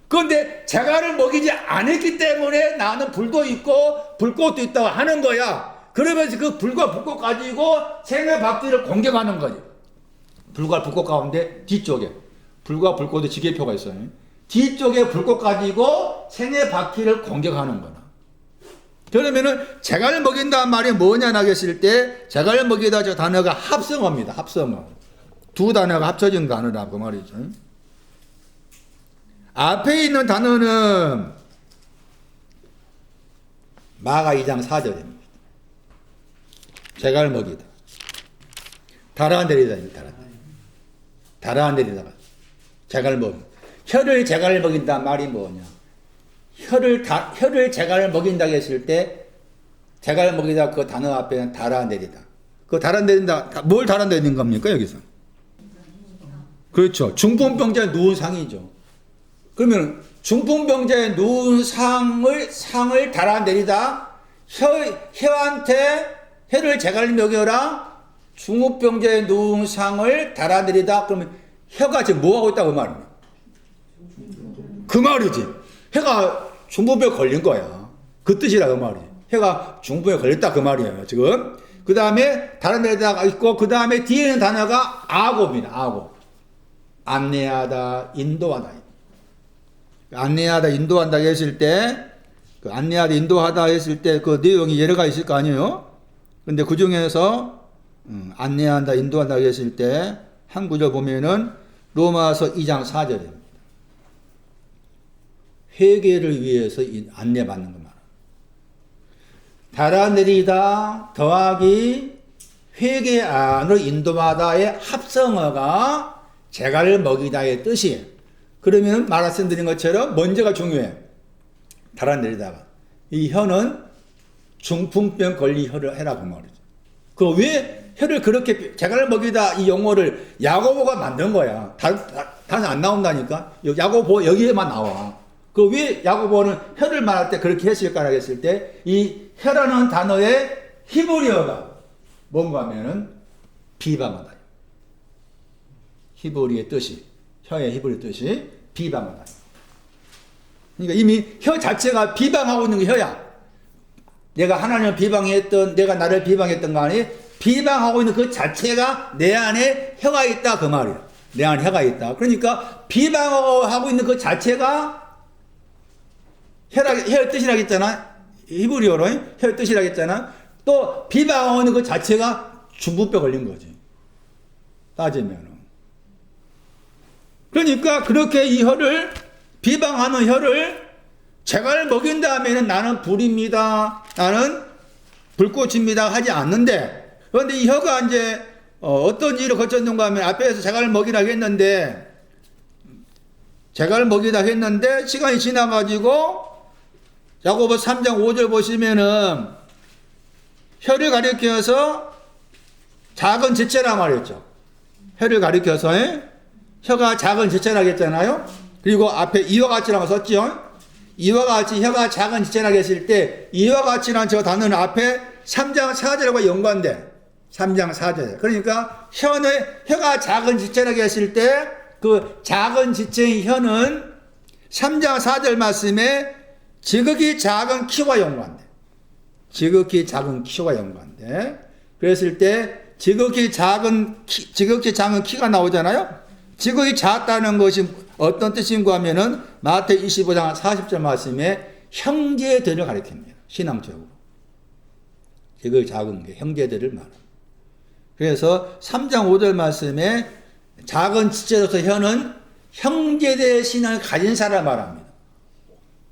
그런데 제갈을 먹이지 않았기 때문에 나는 불도 있고 불꽃도 있다고 하는 거야. 그러면서 그 불과 불꽃 가지고 생의 바퀴를 공격하는 거지. 불과 불꽃 가운데 뒤쪽에 불과 불꽃의 지게표가 있어요. 뒤쪽에 불꽃 가지고 생의 바퀴를 공격하는 거야. 그러면은 제갈을 먹인다는 말이 뭐냐 나겠을 때 제갈을 먹이다 저 단어가 합성어입니다. 합성어. 두 단어가 합쳐진 단어라고 말이죠. 앞에 있는 단어는 마가 2장 4절입니다. 제갈을 먹이다. 달아내리다. 달아내리다가 제갈을 먹이. 혀를 제갈을 먹인다는 말이 뭐냐? 혀를 제갈을 먹인다 했을 때 제갈을 먹이다 그 단어 앞에는 달아내리다. 그 달아내린다 뭘 달아내리는 겁니까 여기서? 그렇죠. 중풍병자에 누운 상이죠. 그러면 중풍병자에 누운 상을 달아내리다 혀한테 혀를 제갈을 먹여라. 중풍병자에 누운 상을 달아내리다. 그러면 혀가 지금 뭐하고 있다고 그 말입니다. 그 말이지. 혀가 중풍병에 걸린 거야. 그 뜻이라 그 말이에요. 혀가 중풍병에 걸렸다 그 말이에요. 지금. 그 다음에 다른 데다가 있고 그 다음에 뒤에 있는 단어가 아고입니다. 아고. 안내하다, 인도하다. 안내하다, 인도한다 했을 때 그 안내하다, 인도하다 했을 때 그 내용이 여러 가지 있을 거 아니에요. 근데 그 중에서 안내한다, 인도한다 했을 때 한 구절 보면은 로마서 2장 4절입니다. 회개를 위해서 안내받는 것만. 달아내리다 더하기 회개 안으로 인도하다의 합성어가 제갈을 먹이다의 뜻이에요. 그러면 말씀드린 것처럼 먼저가 중요해. 달아내리다가 이 혀는 중풍병 걸린 혀를 해라고 말이죠. 그 왜 혀를 그렇게 제갈을 먹이다 이 용어를 야고보가 만든 거야. 다른 안 나온다니까. 야고보 여기에만 나와. 그 왜 야고보는 혀를 말할 때 그렇게 했을까라고 했을 때 이 혀라는 단어의 히브리어가 뭔가 하면은 비방하다. 히브리의 뜻이 혀의 히브리 뜻이 비방하다. 그러니까 이미 혀 자체가 비방하고 있는 게 혀야. 내가 하나님을 비방했던 내가 나를 비방했던 거 아니 비방하고 있는 그 자체가 내 안에 혀가 있다 그 말이야. 내 안에 혀가 있다. 그러니까 비방하고 있는 그 자체가 혀의 뜻이라고 했잖아. 히브리어로 혀의 뜻이라고 했잖아. 또 비방하고 있는 그 자체가 중풍병 걸린 거지. 따지면은. 그러니까 그렇게 이 혀를 비방하는 혀를 제갈 먹인 다음에는 나는 불입니다. 나는 불꽃입니다. 하지 않는데 그런데 이 혀가 이제 어떤 일을 거쳤는가 하면 앞에서 제갈 먹이라고 했는데 제갈 먹이다 했는데 시간이 지나가지고 야고보 3장 5절 보시면은 혀를 가리켜서 작은 지체라 말했죠. 혀를 가리켜서 혀가 작은 지체라고 했잖아요. 그리고 앞에 이와 같이라고 썼죠. 이와 같이 혀가 작은 지체라고 했을 때 이와 같이라는 저 단어는 앞에 3장 4절과 연관돼. 3장 4절. 그러니까 혀가 작은 지체라고 했을 때 그 작은 지체의 혀는 3장 4절 말씀에 지극히 작은 키와 연관돼. 지극히 작은 키와 연관돼. 그랬을 때 지극히 작은 키가 나오잖아요. 지극히 작다는 것이 어떤 뜻인가 하면은 마태 25장 40절 말씀에 형제들을 가리킵니다. 신앙적으로. 지극히 작은 게 형제들을 말합니다. 그래서 3장 5절 말씀에 작은 지체로서 혀는 형제들의 신앙을 가진 사람을 말합니다.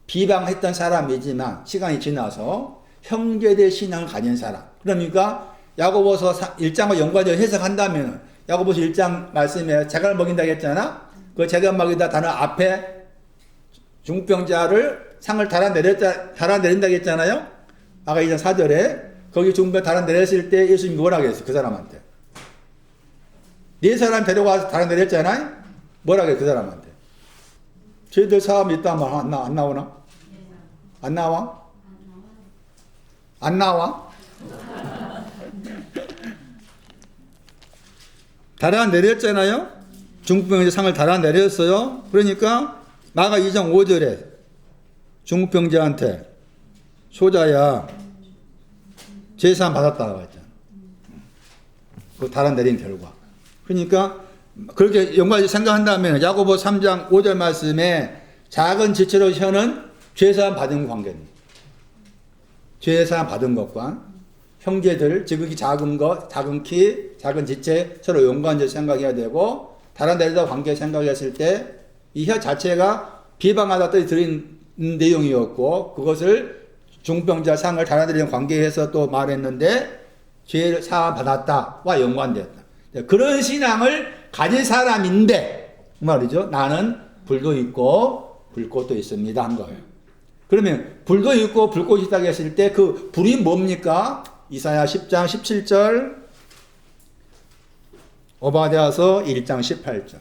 비방했던 사람이지만 시간이 지나서 형제들의 신앙을 가진 사람. 그러니까 야고보서 1장과 연관해서 해석한다면 야고보서 1장 말씀에 재갈을 먹인다고 했잖아. 그 재갈 먹이다 단어 앞에 중병자를 상을 달아내린다고 했잖아요. 아까 2장 4절에 거기 중병 달아내렸을 때 예수님이 뭐라고 했어요? 그 사람한테. 네 사람 데려와서 달아내렸잖아요. 뭐라고 했어요? 그 사람한테. 쟤들 사람이 있다 하면 안 나오나? 안 나와? 안 나와? 달아내렸잖아요. 중풍병자 상을 달아내렸어요. 그러니까 마가 2장 5절에 중풍병자한테 소자야 제사함 받았다고 했잖아. 그 달아내린 결과. 그러니까 그렇게 연관해서 생각한다면 야고보 3장 5절 말씀에 작은 지체로 혀는 죄사함 받은 관계입니다. 죄사함 받은 것과 형제들, 지극히 작은 것, 작은 키, 작은 지체 서로 연관해서 생각해야 되고 달아내리다 관계 생각했을 때 이 혀 자체가 비방하다 뜻이 들은 내용이었고 그것을 중병자 상을 달아내리는 관계에서 또 말했는데 죄를 사함 받았다와 연관되었다. 그런 신앙을 가진 사람인데 말이죠. 나는 불도 있고 불꽃도 있습니다 한 거예요. 그러면 불도 있고 불꽃이 있다고 했을 때 그 불이 뭡니까? 이사야 10장 17절 오바댜서 1장 18절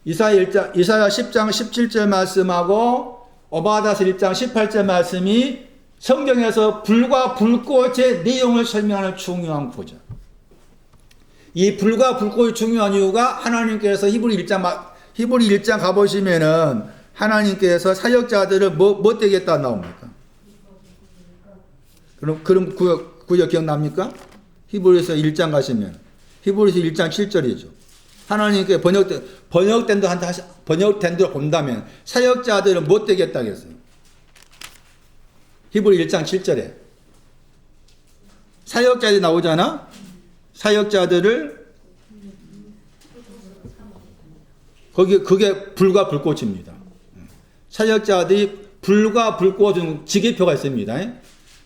이사야 10장 17절 말씀하고 오바댜서 1장 18절 말씀이 성경에서 불과 불꽃의 내용을 설명하는 중요한 구절. 이 불과 불꽃이 중요한 이유가 하나님께서 히브리 1장 가보시면은 하나님께서 사역자들을 뭐 되겠다 나옵니까? 그럼 구역 기억납니까? 히브리서 1장 가시면 히브리서 1장 7절이죠. 하나님께 번역된 대로 본다면 사역자들은 못 되겠다고 했어요. 히브리 1장 7절에 사역자들이 나오잖아. 사역자들을 그게 불과 불꽃입니다. 사역자들이 불과 불꽃은 지계표가 있습니다.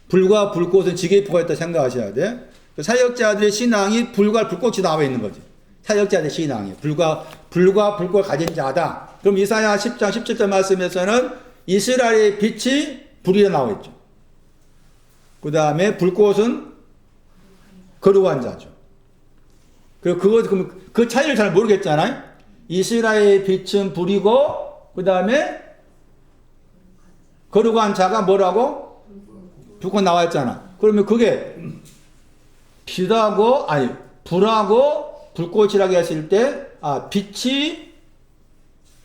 불과 불꽃은 지계표가 있다 생각하셔야 돼. 사역자들의 신앙이 불과 불꽃이 나와 있는 거지. 사역자들의 신앙이 불과 불꽃을 가진 자다. 그럼 이사야 10장 17절 말씀에서는 이스라엘의 빛이 불이라 나와 있죠. 그 다음에 불꽃은 거룩한 자죠. 그리고 그 차이를 잘 모르겠잖아요. 이스라엘의 빛은 불이고 그 다음에 거룩한 자가 뭐라고? 불꽃 나와 있잖아. 그러면 그게 불하고 불꽃이라고 했을 때 빛이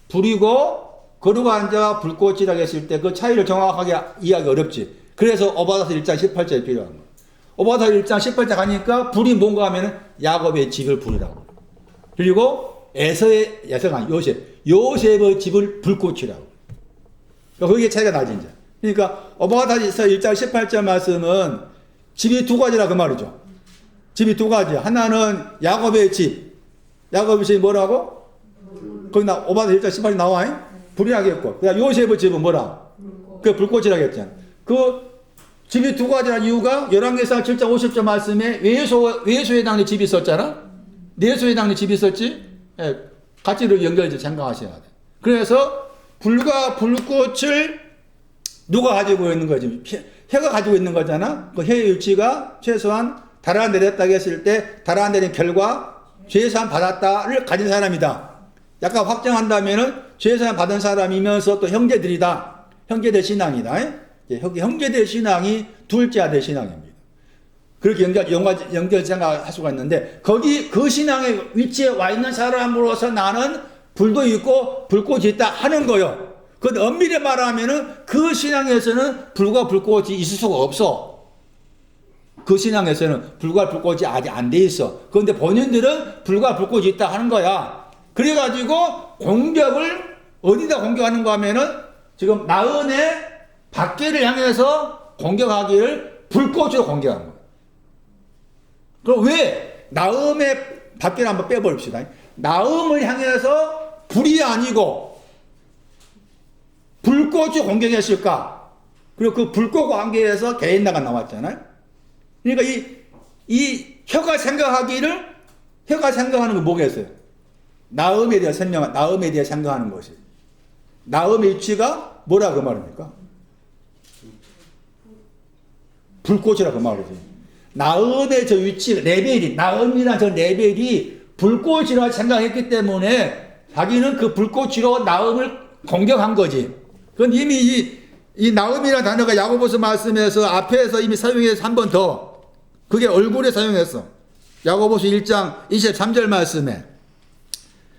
불이고 거룩한 자가 불꽃이라고 했을 때 그 차이를 정확하게 이해하기 어렵지. 그래서 오바댜서 1장 18절이 필요한 거야. 오바댜서 1장 18절 가니까 불이 뭔가 하면 야곱의 집을 불이라고. 그리고 요셉의 집을 불꽃이라고. 거기에 차이가 나지 이제. 그러니까 오바댜서 1장 18절 말씀은 집이 두 가지라 그 말이죠. 집이 두 가지. 하나는 야곱의 집. 야곱의 집이 뭐라고? 거기 오바댜서 1장 18절 나와. 불이라겠고. 그다음 요셉의 집은 뭐라? 그 불꽃이라고 했잖아. 그 집이 두 가지라는 이유가 열왕기상 7장 50절 말씀에 외소의 당에 집이 있었잖아. 내소의 당에 집이 있었지. 같이 연결해서 생각하셔야 돼. 그래서 불과 불꽃을 누가 가지고 있는 거지? 혀가 가지고 있는 거잖아. 그 혀의 위치가 최소한 달아내렸다고 했을 때 달아내린 결과 죄사함 받았다를 가진 사람이다. 약간 확정한다면은 죄사함 받은 사람이면서 또 형제들이다. 형제들 신앙이다. 형제들 신앙이 둘째 아들 신앙입니다. 그렇게 연결 생각할 수가 있는데 거기 그 신앙의 위치에 와 있는 사람으로서 나는 불도 있고 불꽃이 있다 하는 거요. 그 엄밀히 말하면은 그 신앙에서는 불과 불꽃이 있을 수가 없어. 그 신앙에서는 불과 불꽃이 아직 안 돼 있어. 그런데 본인들은 불과 불꽃이 있다 하는 거야. 그래가지고 공격을 어디다 공격하는가 하면은 지금 나은의 밖에를 향해서 공격하기를 불꽃으로 공격하는 거야. 그럼 왜 나음의 밖에를 한번 빼버립시다. 나음을 향해서 불이 아니고 불꽃이 공격했을까? 그리고 그 불꽃 관계에서 개인나가 나왔잖아요. 그러니까 이 이 혀가 생각하는 건 뭐겠어요? 나음에 대해 나음에 대해 생각하는 것이. 나음의 위치가 뭐라 그 말입니까? 불꽃이라 그 말이지. 나음의 저 위치, 레벨이, 나음이란 저 레벨이 불꽃이라 생각했기 때문에 자기는 그 불꽃으로 나음을 공격한 거지. 그건 이미 이 나음이라는 단어가 야고보서 말씀에서 앞에서 이미 사용해서 한 번 더, 그게 얼굴에 사용했어. 야고보서 1장 23절 말씀에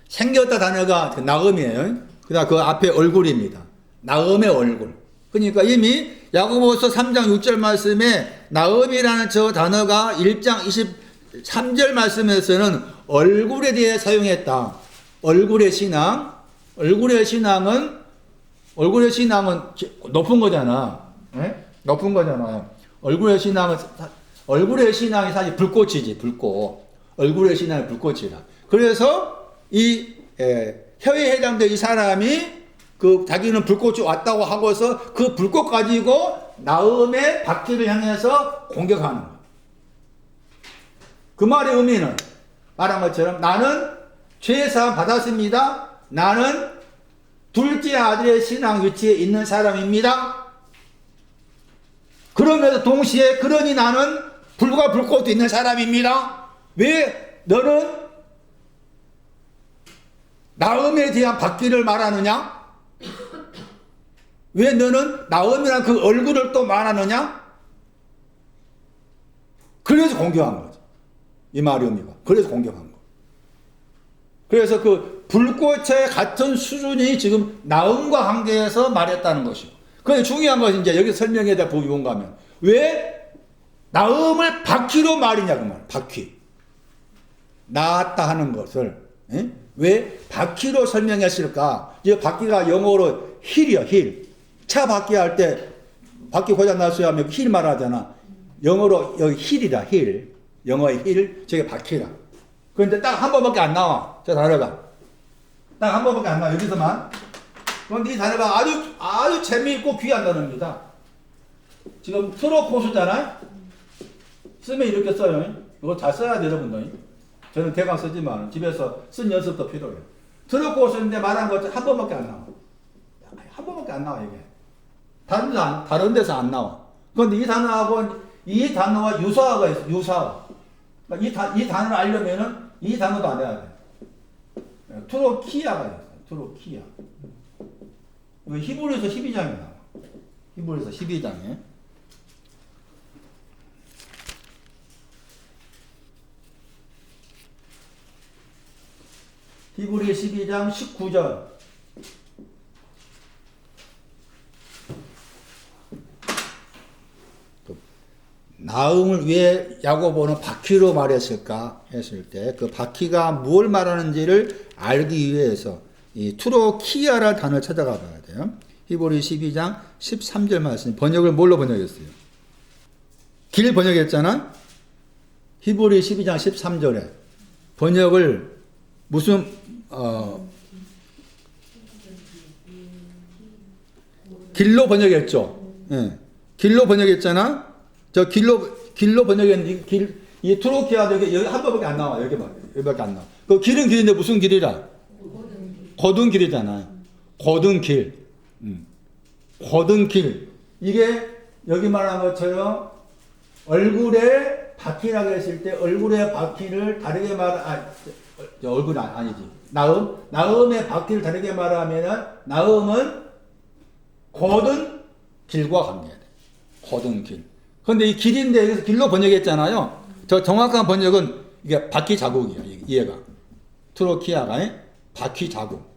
생겼다 단어가 그 나음이에요. 그다음 그 앞에 얼굴입니다. 나음의 얼굴. 그러니까 이미 야고보서 3장 6절 말씀에 나음이라는 저 단어가 1장 23절 말씀에서는 얼굴에 대해 사용했다. 얼굴의 신앙. 얼굴의 신앙은 높은 거잖아. 네? 높은 거잖아요. 얼굴의 신앙이 사실 불꽃이지, 불꽃. 얼굴의 신앙이 불꽃이라. 그래서 이 혀에 해당된 이 사람이 그 자기는 불꽃이 왔다고 하고서 그 불꽃 가지고 나음의 바퀴를 향해서 공격하는 거야. 그 말의 의미는 말한 것처럼 나는 죄사함 받았습니다. 나는 둘째 아들의 신앙 위치에 있는 사람입니다. 그러면서 동시에 그러니 나는 불과 불꽃도 있는 사람입니다. 왜 너는 나음에 대한 바퀴를 말하느냐? 왜 너는 나음이란 그 얼굴을 또 말하느냐? 그래서 공격한 거죠. 이 말의 의미가. 그래서 공격한 거. 그래서 그 불꽃의 같은 수준이 지금 나음과 관계해서 말했다는 것이고. 그런데 중요한 것은 이제 여기 설명에 대한 부분이 뭔가 하면 왜 나음을 바퀴로 말이냐 그 말. 바퀴. 나았다 하는 것을 왜 바퀴로 설명했을까? 이 바퀴가 영어로 힐이야, 힐. 차 바퀴 할 때 바퀴 고장 났어야 하면 힐 말하잖아. 영어로 여기 힐이다, 힐. 영어의 힐, 저게 바퀴라. 그런데 딱 한 번밖에 안 나와. 저 단어가. 딱 한 번밖에 안 나와. 여기서만. 그런데 이 단어가 아주 재미있고 귀한 단어입니다. 지금 트로코스잖아요? 쓰면 이렇게 써요. 이거 잘 써야 돼요, 여러분들. 저는 대강 쓰지만 집에서 쓴 연습도 필요해요. 트로코스인데 말한 것 한 번밖에 안 나와. 한 번밖에 안 나와, 이게. 다른 데서 안 나와. 그런데 이 단어와 유사어가 있어, 유사어. 그러니까 이 단어를 알려면은 이 단어도 알아야 돼. 트로키아가 있어, 트로키아. 이거 히브리서 12장에 나와. 히브리서 12장에. 히브리 12장 19절. 나음을 왜 야고보는 바퀴로 말했을까 했을 때 그 바퀴가 뭘 말하는지를 알기 위해서 이 투로키아라는 단어를 찾아가 봐야 돼요. 히브리 12장 13절 말씀. 번역을 뭘로 번역했어요? 길 번역했잖아. 히브리 12장 13절에 번역을 무슨 길로 번역했죠. 예. 길로 번역했잖아. 저 길로 번역했는데 이 트로키아도 여기 한 번밖에 안 나와. 여기밖에 안 나와. 그 길은 길인데 무슨 길이라? 거둔 길이잖아. 거둔 길. 거둔 길. 이게 여기 말한 것처럼 얼굴에 바퀴라고 했을 때 얼굴의 바퀴를 다르게 얼굴 아니지. 나음의 바퀴를 다르게 말하면은 나음은 거둔 길과 관계돼. 거둔 길. 근데 이 길인데 여기서 길로 번역했잖아요. 저 정확한 번역은 이게 바퀴 자국이야. 얘가. 트로키아가 바퀴 자국.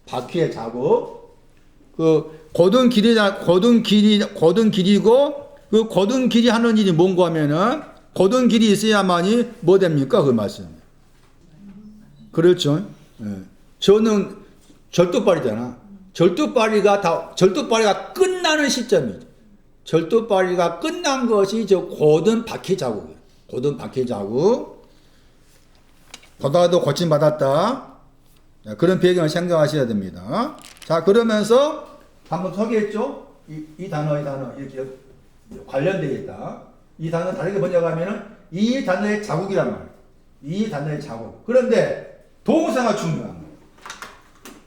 바퀴의 자국. 그 거둔 길이고 그 거둔 길이 하는 일이 뭔가 하면은 거둔 길이 있어야만이 뭐 됩니까? 그 말씀. 그렇죠. 예. 저는 절뚝발이잖아. 절뚝발이가 끝나는 시점이죠. 절뚝발이가 끝난 것이 저 고든 바퀴 자국이에요. 고든 바퀴 자국. 보다도 고침받았다. 그런 배경을 생각하셔야 됩니다. 자, 그러면서 한번 소개했죠? 이 단어, 이렇게 관련되어 있다. 이 단어 다르게 번역하면은 이 단어의 자국이란 말이에요. 이 단어의 자국. 그런데 동사가 중요한 거예요.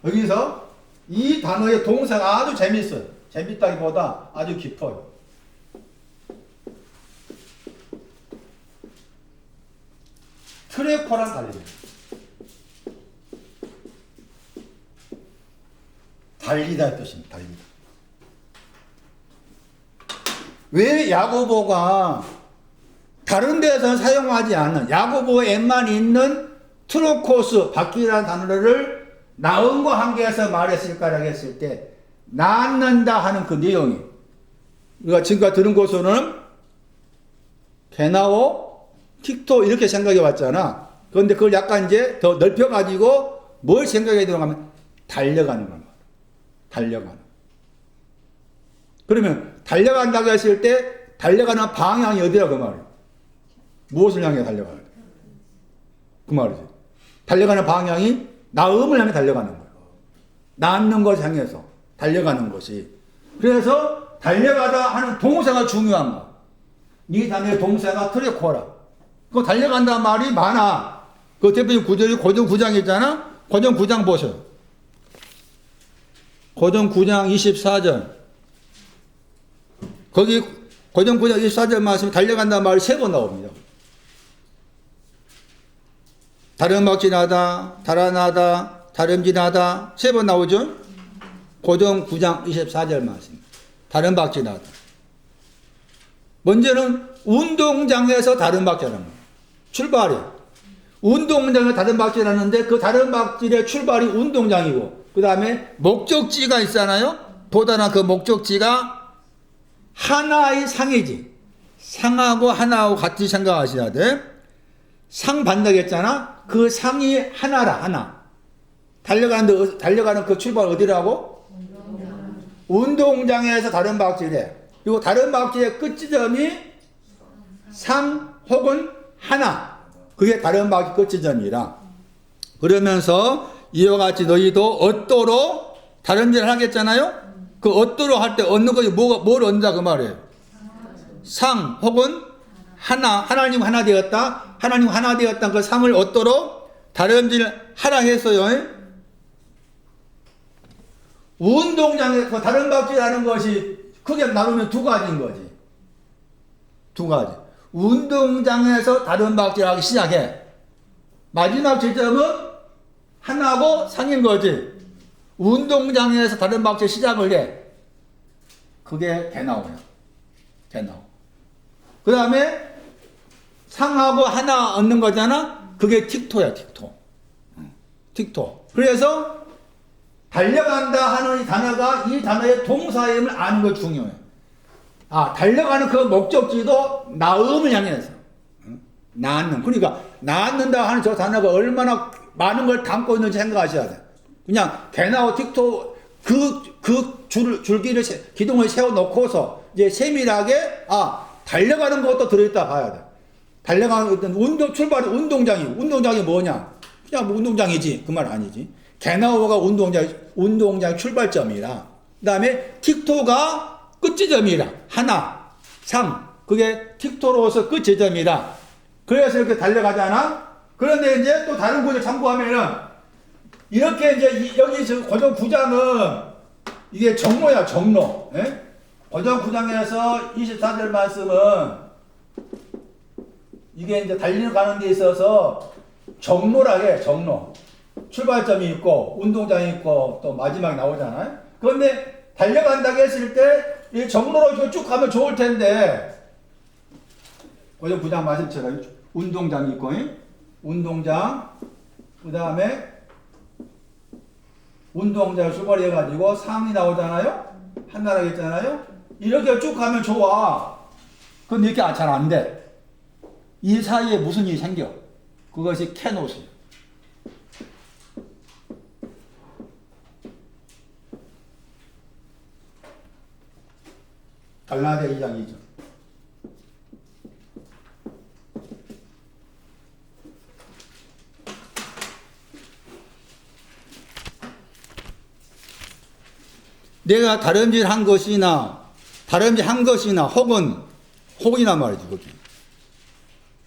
여기서 이 단어의 동사가 아주 재밌어요. 재밌다기보다 아주 깊어요. 트레코랑 달립니다. 달리다 뜻입니다. 달리다. 왜 야고보가 다른 데서는 사용하지 않는 야고보에만 있는 트로코스 바퀴라는 단어를 나음과 한계에서 말했을까라고 했을 때 낳는다 하는 그 내용이 우리가 지금까지 들은 것으로는 게나오, 틱토 이렇게 생각해 왔잖아. 그런데 그걸 약간 이제 더 넓혀 가지고 뭘 생각해야 되는가 하면 달려가는 겁니다. 달려가는. 그러면 달려간다고 했을 때 달려가는 방향이 어디야 그 말이에요? 무엇을 향해 달려가는 거예요? 그 말이지. 달려가는 방향이 나음을 향해 달려가는 거예요. 낳는 것을 향해서 달려가는 것이. 그래서 달려가다 하는 동사가 중요한 거. 이 단어의 동사가 트레코라. 그 달려간다는 말이 많아. 그 대표적인 구절이 고전 9장 있잖아. 고전 9장 보세요. 고전 9장 24절. 거기 고전 9장 24절 말씀에 달려간다는 말이 3번 나옵니다. 다름박질하다, 달아나다, 다름질하다 3번 나오죠? 고전 9장 24절 말씀. 다름박질하다. 먼저는 운동장에서 다름박질하는 거예요. 출발이. 운동장에서 다름박질하는데 그 다름박질의 출발이 운동장이고 그 다음에 목적지가 있잖아요. 도달한 그 목적지가 하나의 상이지. 상하고 하나하고 같이 생각하셔야 돼. 상 받는다고 했잖아. 그 상이 하나라, 하나. 달려가는 그 출발 어디라고? 운동장에서 다름박질해. 그리고 다름박질의 끝지점이 상 혹은 하나. 그게 다름박질 끝지점이라. 그러면서 이와 같이 너희도 얻도록 다름질을 하겠잖아요. 그 얻도록 할 때 얻는 것이 뭘 얻는다 그 말이에요. 상 혹은 하나. 하나님 하나 되었다. 하나님 하나 되었다. 그 상을 얻도록 다름질 하라 했어요. 운동장에서 다름박질하는 것이 크게 나누면 2가지인 거지. 2가지. 운동장에서 다름박질하기 시작해. 마지막 지점은 하나고 상인 거지. 운동장에서 다름박질 시작을 해. 그게 게나오야. 게나오. 그 다음에 상하고 하나 얻는 거잖아. 그게 틱토야. 틱토. 틱토. 그래서 달려간다 하는 이 단어가 이 단어의 동사임을 아는 거 중요해. 아, 달려가는 그 목적지도 나음을 향해서. 낳는. 그러니까 낳는다 하는 저 단어가 얼마나 많은 걸 담고 있는지 생각하셔야 돼. 그냥 게나오 틱토 줄기를 기둥을 세워놓고서 이제 세밀하게 달려가는 것도 들어있다 봐야 돼. 달려가는 어떤 운동 출발이 운동장이 뭐냐? 그냥 뭐 운동장이지 그 말 아니지. 게나오가 운동장 출발점이라. 그다음에 틱토가 끝지점이라. 하나 상 그게 틱토로서 끝지점이라. 그래서 이렇게 달려가잖아. 그런데 이제 또 다른 구절 참고하면은 이렇게 이제 여기 고전 9장은 이게 정로야 정로. 예? 고전 9장에서 24절 말씀은 이게 이제 달려가는 데 있어서 정로라 해. 정로. 출발점이 있고 운동장이 있고 또 마지막에 나오잖아요. 그런데 달려간다고 했을 때 이 정로로 쭉 가면 좋을 텐데 고전 9장 말씀처럼 운동장이 있고 운동장 그 다음에 운동장 출발해가지고 상이 나오잖아요. 한나라가 있잖아요. 이렇게 쭉 가면 좋아. 근데 이렇게 잘 안 돼. 이 사이에 무슨 일이 생겨. 그것이 캐노스예요. 갈라디아 2장 2절. 내가 다름질한 것이나 혹은이란 말이지 거기.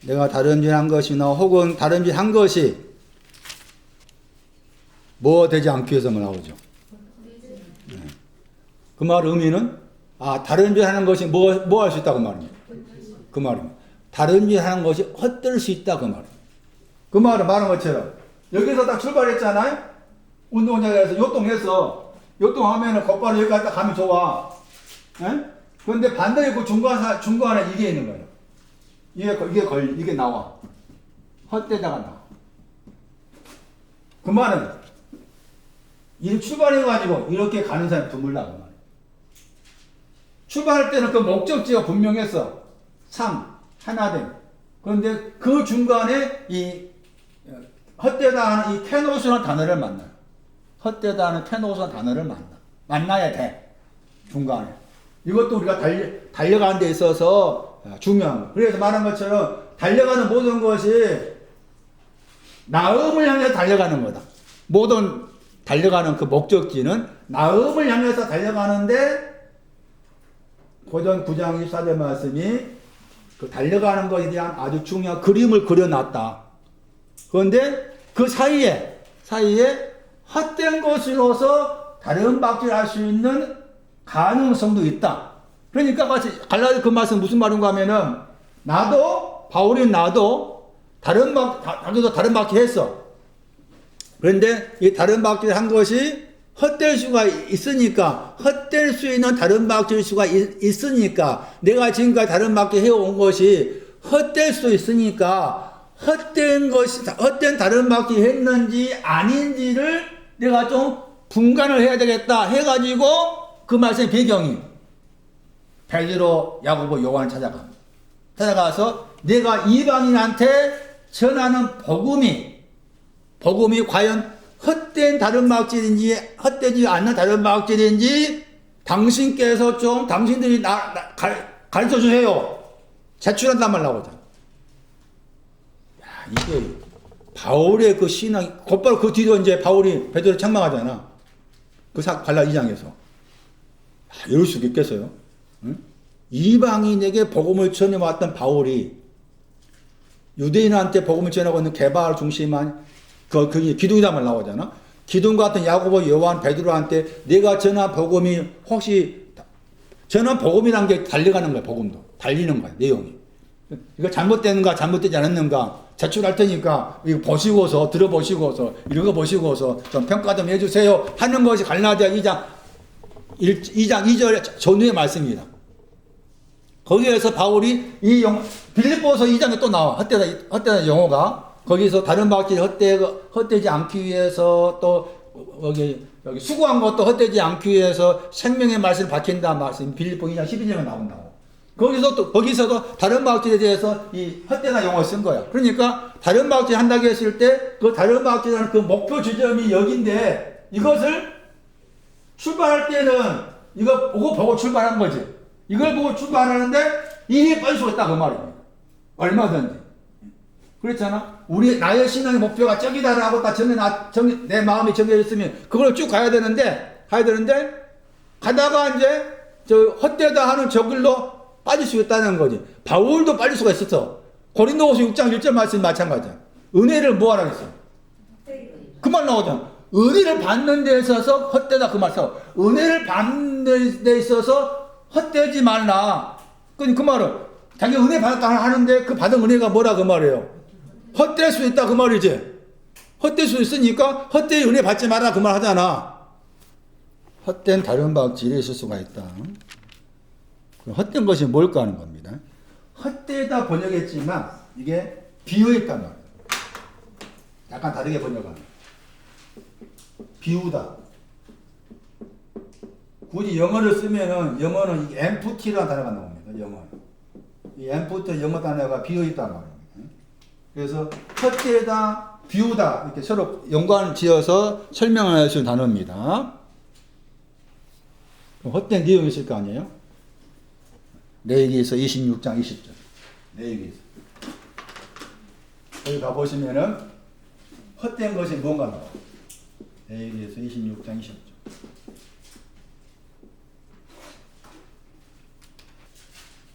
내가 다름질한 것이나 혹은 다름질한 것이 뭐 되지 않기 위해서만 나오죠. 그 말 의미는 다름질하는 것이 뭐 할 수 있다 그 말입니다. 그 말입니다. 다름질하는 것이 헛될 수 있다 그 말입니다. 그 말은 말한 것처럼 여기서 딱 출발했잖아요. 운동장에서 요동해서 요동하면은 곧바로 여기까지 딱 가면 좋아. 그런데 반대에 그 중간에 이게 있는 거예요. 이게 나와. 헛되다가 나와. 그 말은 이 출발해가지고 이렇게 가는 사람이 드물다 그 말이에요. 출발할 때는 그 목적지가 분명했어. 하나됨. 그런데 그 중간에 이 헛되다 하는 이 테노스라는 단어를 만나요. 헛되다 하는 테노스라는 단어를 만나야 돼. 중간에. 이것도 우리가 달려가는 데 있어서 중요한 거. 그래서 말한 것처럼 달려가는 모든 것이 나음을 향해서 달려가는 거다. 모든 달려가는 그 목적지는 나음을 향해서 달려가는데 고전 9장 24절 말씀이 그 달려가는 것에 대한 아주 중요한 그림을 그려놨다. 그런데 그 사이에 헛된 것으로서 다른 박질을 할 수 있는 가능성도 있다. 그러니까 갈라디아 그 말씀 무슨 말인가 하면은 바울이 자기도 다른 박질 했어. 그런데 이 다른 박질 한 것이 헛될 수가 있으니까 헛될 수 있는 다른 박질 수가 있으니까 내가 지금까지 다른 박질 해온 것이 헛될 수 있으니까 헛된 다른 박질 했는지 아닌지를 내가 좀 분간을 해야 되겠다 해가지고 그 말씀의 배경이 베드로, 야고보, 요한을 찾아가서 내가 이방인한테 전하는 복음이 과연 헛된 다른 박질인지 헛되지 않는 다른 박질인지 당신께서 좀 당신들이 가르쳐 주세요. 제출한단 말 나오잖아. 이게 바울의 그 신앙 곧바로 그 뒤로 이제 바울이 베드로 책망하잖아. 그 갈라디아 2장에서. 이럴 수 있겠어요? 응? 이방인에게 복음을 전해왔던 바울이 유대인한테 복음을 전하고 있는 개발 중심한 그게 기둥이란 말 나오잖아. 기둥 같은 야고보, 요한, 베드로한테 내가 전한 복음이 혹시 전한 복음이란 게 달려가는 거야. 복음도 달리는 거야. 내용이. 이거 잘못되는가 잘못되지 않았는가 제출할 테니까 이거 보시고서 들어보시고서 읽어보시고서 좀 평가 좀 해주세요 하는 것이 갈라디아 2장 2절 전후의 말씀입니다. 거기에서 바울이 빌립보서 2장에 또 나와. 헛되다 용어가 거기서 다른 박질 헛되지 않기 위해서 또 여기 수고한 것도 헛되지 않기 위해서 생명의 말씀을 밝힌다 말씀 빌립보 2장 12절에 나온다고. 거기서도 다른 박질에 대해서 이 헛되다 용어를 쓴 거야. 그러니까 다른 박질 한다고 했을 때 그 다른 박질하는 그 목표 지점이 여기인데 이것을 출발할 때는 이거 보고 출발한 거지. 이걸 보고 출발하는데 이게 빠질 수가 있다 그 말입니다. 얼마든지. 그렇잖아. 나의 신앙의 목표가 저기다라고 딱 내 마음이 정해졌으면 그걸 쭉 가야 되는데 가다가 이제 헛되다 하는 저 길로 빠질 수 있다는 거지. 바울도 빠질 수가 있었어. 고린도후서 6장 1절 말씀 마찬가지야. 은혜를 뭐하라 그랬어? 그 말 나오잖아. 은혜를 받는 데 있어서 헛되다 그 말 써. 은혜를 받는 데 있어서 헛되지 말라. 그 말은 자기 은혜 받았다 하는데 그 받은 은혜가 뭐라 그 말이에요. 헛될 수 있다 그 말이지. 헛될 수 있으니까 헛되이 은혜 받지 마라 그 말 하잖아. 헛된 다른 박질이 있을 수가 있다. 헛된 것이 뭘까 하는 겁니다. 헛되다 번역했지만 이게 비유했단 말이에요. 약간 다르게 번역하는. 비우다. 굳이 영어를 쓰면은 영어는 empty라는 단어가 나옵니다. 영어. 이 empty 영어 단어가 비유했단 말입니다. 그래서 헛되다, 비우다 이렇게 서로 연관을 지어서 설명할 수 있는 단어입니다. 헛된 내용이 있을 거 아니에요? 레위기에서 26장 20절. 레위기에서. 여기 가보시면은 헛된 것이 뭔가 나와. 레위기에서 26장 20절.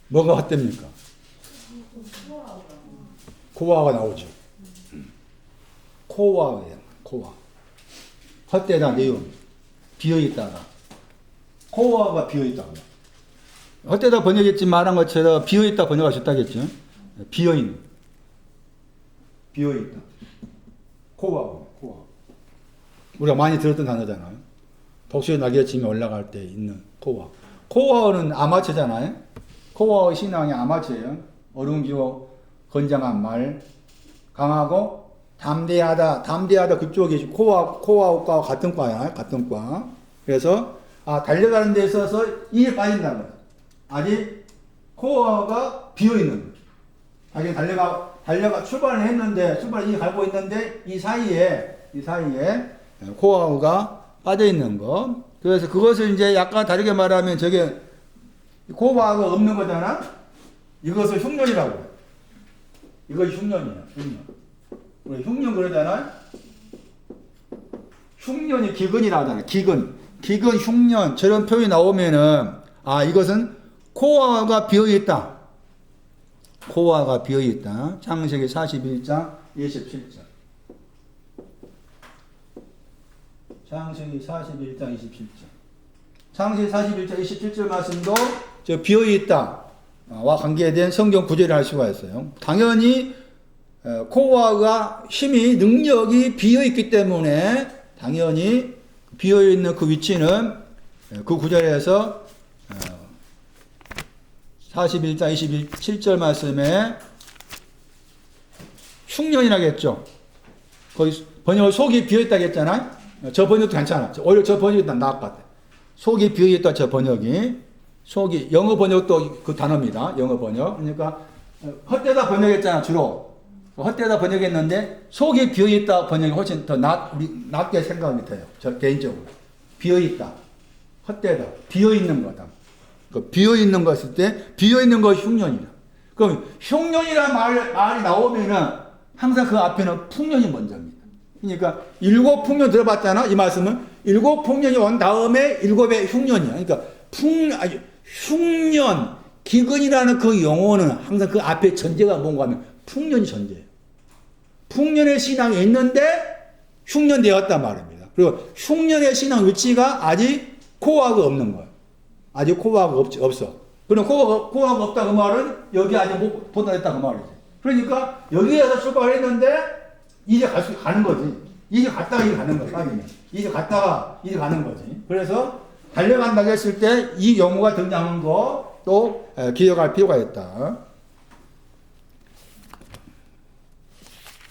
뭐가 헛됩니까? 코와가 나오죠. 코와예요. 코와. 헛되다 내용. 비어있다가. 코와가 비어있다고요. 헛되다 번역했지 말한 것처럼 비어있다 번역하셨다겠죠. 비어있는. 비어있다. 코와. 우리가 많이 들었던 단어잖아요. 독수리 날개치며 올라갈 때 있는 코와. 코와는 아마처잖아요. 코와의 신앙이 아마처예요. 어른기고 건장한 말, 강하고 담대하다. 담대하다 그쪽이 코와과 같은 과야. 같은 과. 그래서 달려가는 데 있어서 일이 빠진다는 거예요. 아직 코어가 비어있는 거예요. 자기 달려가 출발을 했는데, 출발이 가고 있는데, 이 사이에 코어가 빠져있는 거. 그래서 그것을 이제 약간 다르게 말하면 저게 코어가 없는 거잖아? 이것을 흉년이라고 해요. 이것이 흉년이야, 흉년. 우리 흉년 그러잖아? 흉년이 기근이라고 하잖아, 기근, 흉년. 저런 표현이 나오면은, 이것은 코어가 비어있다. 코어가 비어있다. 창세기 41장 27절. 창세기 41장 27절. 창세기 41장 27절 말씀도 저 비어있다 와 관계된 성경 구절을 할 수가 있어요. 당연히 코어가 힘이 능력이 비어있기 때문에 당연히 비어있는 그 위치는 그 구절에서 41장 27절 말씀에 흉년이라겠죠. 거기 번역을 속이 비어있다고 했잖아요. 저 번역도 괜찮아. 오히려 저 번역이 나을 것 같아. 속이 비어있다 저 번역이. 속이 영어 번역도 그 단어입니다. 영어 번역. 그러니까 헛되다 번역했잖아 주로. 헛되다 번역했는데 속이 비어있다 번역이 훨씬 더 낫게 생각이 돼요. 저 개인적으로. 비어있다. 헛되다. 비어있는 거다. 그 비어있는 거 했을 때 비어있는 것이 흉년이다. 그럼 흉년이라는 말이 나오면은 항상 그 앞에는 풍년이 먼저입니다. 그러니까 일곱 풍년 들어봤잖아. 이 말씀은 일곱 풍년이 온 다음에 일곱의 흉년이야. 그러니까 흉년, 기근이라는 그 용어는 항상 그 앞에 전제가 뭔가 하면 풍년이 전제예요. 풍년의 신앙이 있는데 흉년되었단 말입니다. 그리고 흉년의 신앙 위치가 아직 코어가 없는 거예요. 아직 코어가 없어. 그럼 코어가 없다 그 말은 여기 아직 못 도달했다 그 말이지. 그러니까 여기에서 출발했는데 이제 가는 거지. 이제 갔다가 이제 가는 거야. 이제 갔다가 이제 가는 거지. 그래서 달려간다고 했을 때 이 용어가 등장한 거 또 기억할 필요가 있다.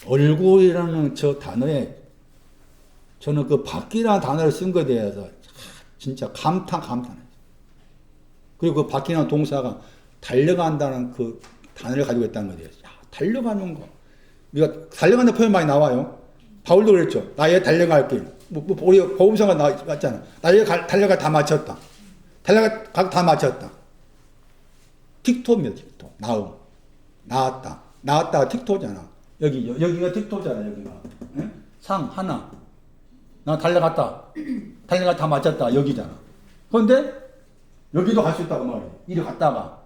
얼굴이라는 저 단어에 저는 그 바퀴라는 단어를 쓴 것에 대해서 진짜 감탄해. 그리고 그 바퀴라는 동사가 달려간다는 그 단어를 가지고 있다는 것에 대해서 달려가는 거. 우리가 달려간다는 표현 많이 나와요. 바울도 그랬죠. 나의 달려갈 길. 우리 보험서가 나왔잖아. 나의 달려갈 다 마쳤다. 달려갈 다 마쳤다. 틱토입니다. 틱토. 나왔다가 틱토잖아. 여기가 틱토잖아. 여기가. 네? 상 하나. 나 달려갔다 다 마쳤다. 여기잖아. 그런데 여기도 갈 수 있다고 말이야. 이리 갔다가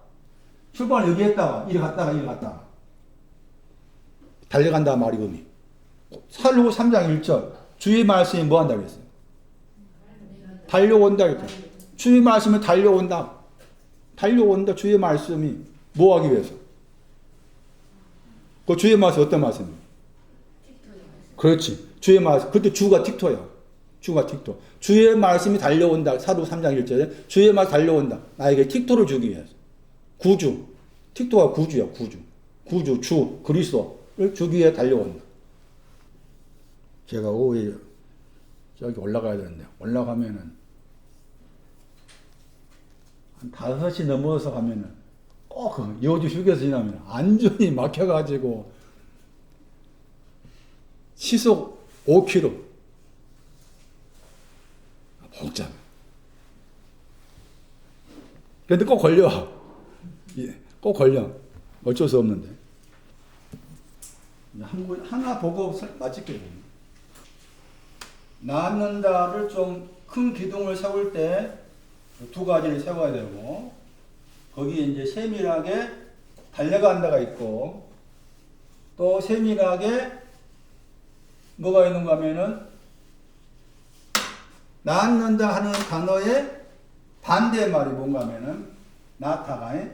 출발을 여기 했다가 이리 갔다가 달려간다 말이 의미. 사도행전 3장 1절 주의 말씀이 뭐 한다고 했어요? 달려온다 그랬죠. 주의 말씀이 달려온다 주의 말씀이 뭐 하기 위해서? 그 주의 말씀 어떤 말씀이에요? 그렇지. 주의 말씀. 그때 주가 틱토야. 주의 말씀이 달려온다. 사도행전 3장 1절에 주의 말씀 달려온다. 나에게 틱토를 주기 위해서. 구주. 틱토가 구주야. 구주, 주, 그리스도를 주기 위해 달려온다. 제가 오후에 저기 올라가야 되는데 올라가면은 한 5시 넘어서 가면은 꼭 여주 휴게소 지나면 안전히 막혀가지고 시속 5km 복잡해. 근데 꼭 걸려. 꼭 걸려. 어쩔 수 없는데. 하나 보고 마칠게요. 낳는다를 좀 큰 기둥을 세울 때 두 가지를 세워야 되고, 거기에 이제 세밀하게 달려간다가 있고, 또 세밀하게 뭐가 있는가 하면은 낳는다 하는 단어의 반대말이 뭔가 하면은 나타의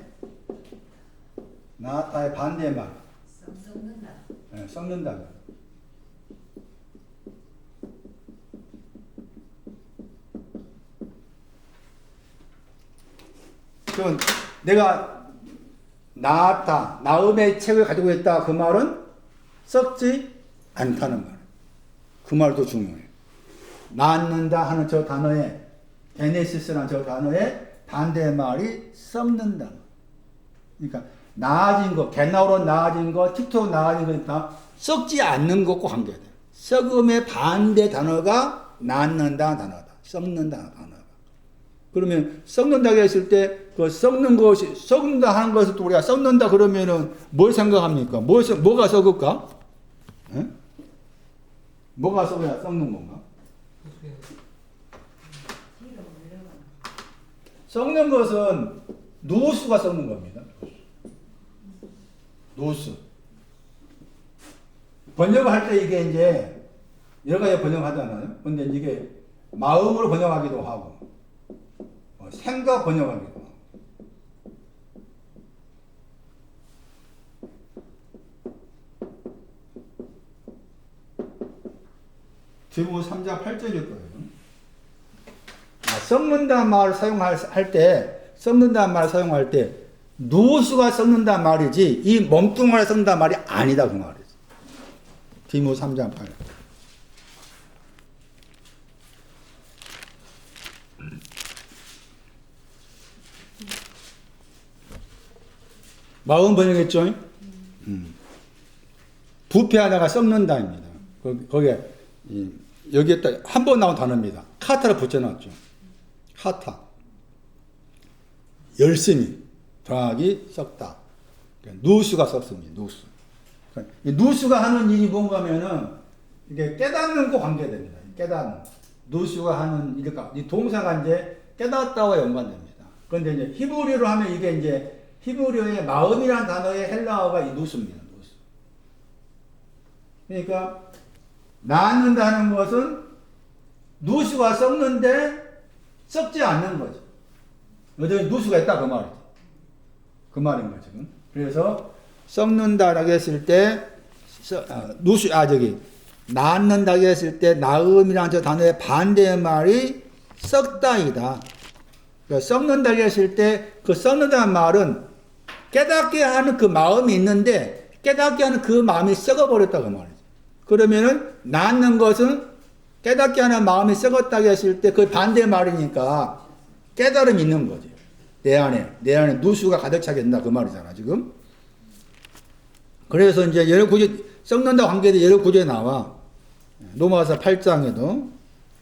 반대말. 썩는다. 네, 썩는다. 그럼 내가 낳았다, 낳음의 책을 가지고 있다 그 말은 썩지 않다는 말. 그 말도 중요해요. 낳는다 하는 저 단어에 게네시스라는 저 단어의 반대말이 썩는다. 그러니까 나아진 거, 게나우로 나아진 거, 틱톡 나아진 거 다 썩지 않는 것과 관계돼요. 썩음의 반대 단어가 낳는다 단어다. 썩는다 단어다. 그러면 썩는다고 했을 때 그 썩는 것이 썩는다 하는 것을 또 우리가 썩는다 그러면은 뭘 생각합니까? 뭐가 썩을까? 에? 뭐가 썩어야 썩는 건가? 썩는 것은 노수가 썩는 겁니다. 노수. 번역을 할 때 이게 이제 여러 가지 번역하잖아요. 근데 이게 마음으로 번역하기도 하고, 생각 번역하기도 하고. 디모데 3장 8절일 거예요. 썩는다는 말을 사용할 때, 썩는다는 말을 사용할 때, 노수가 썩는다는 말이지, 이 몸뚱아리가 썩는다는 말이 아니다, 그 말이지. 디모데 3장 8. 마음 번역했죠? 부패하다가 썩는다입니다. 거기에, 여기에 딱 한 번 나온 단어입니다. 카타를 붙여놨죠. 카타. 열심히 더하기 썩다. 누수가 썩습니다. 누수. 누수가 하는 일이 뭔가 하면은 이게 깨닫는 거 관계됩니다. 깨닫는. 누수가 하는 일일까? 이 동사가 이제 깨닫다와 연관됩니다. 그런데 이제 히브리어로 하면 이게 이제 히브리어의 마음이라는 단어의 헬라어가 이 누수입니다. 누수. 그러니까 낳는다는 것은 누수가 썩는데 썩지 않는 거죠. 여전히 누수가 있다 그 말이죠. 그 말인 거죠. 그래서 썩는다라고 했을 때 낳는다고 했을 때 낳음이라는 저 단어의 반대의 말이 썩다이다. 그러니까 썩는다고 했을 때 그 썩는다는 말은 깨닫게 하는 그 마음이 있는데 깨닫게 하는 그 마음이 썩어버렸다 그 말이죠. 그러면은 낳는 것은 깨닫게 하는 마음이 썩었다고 했을 때 그 반대 말이니까 깨달음이 있는 거죠. 내 안에 누수가 가득 차게 된다 그 말이잖아 지금. 그래서 이제 여러 구절 썩는다 관계도 여러 구절에 나와. 로마서 8장에도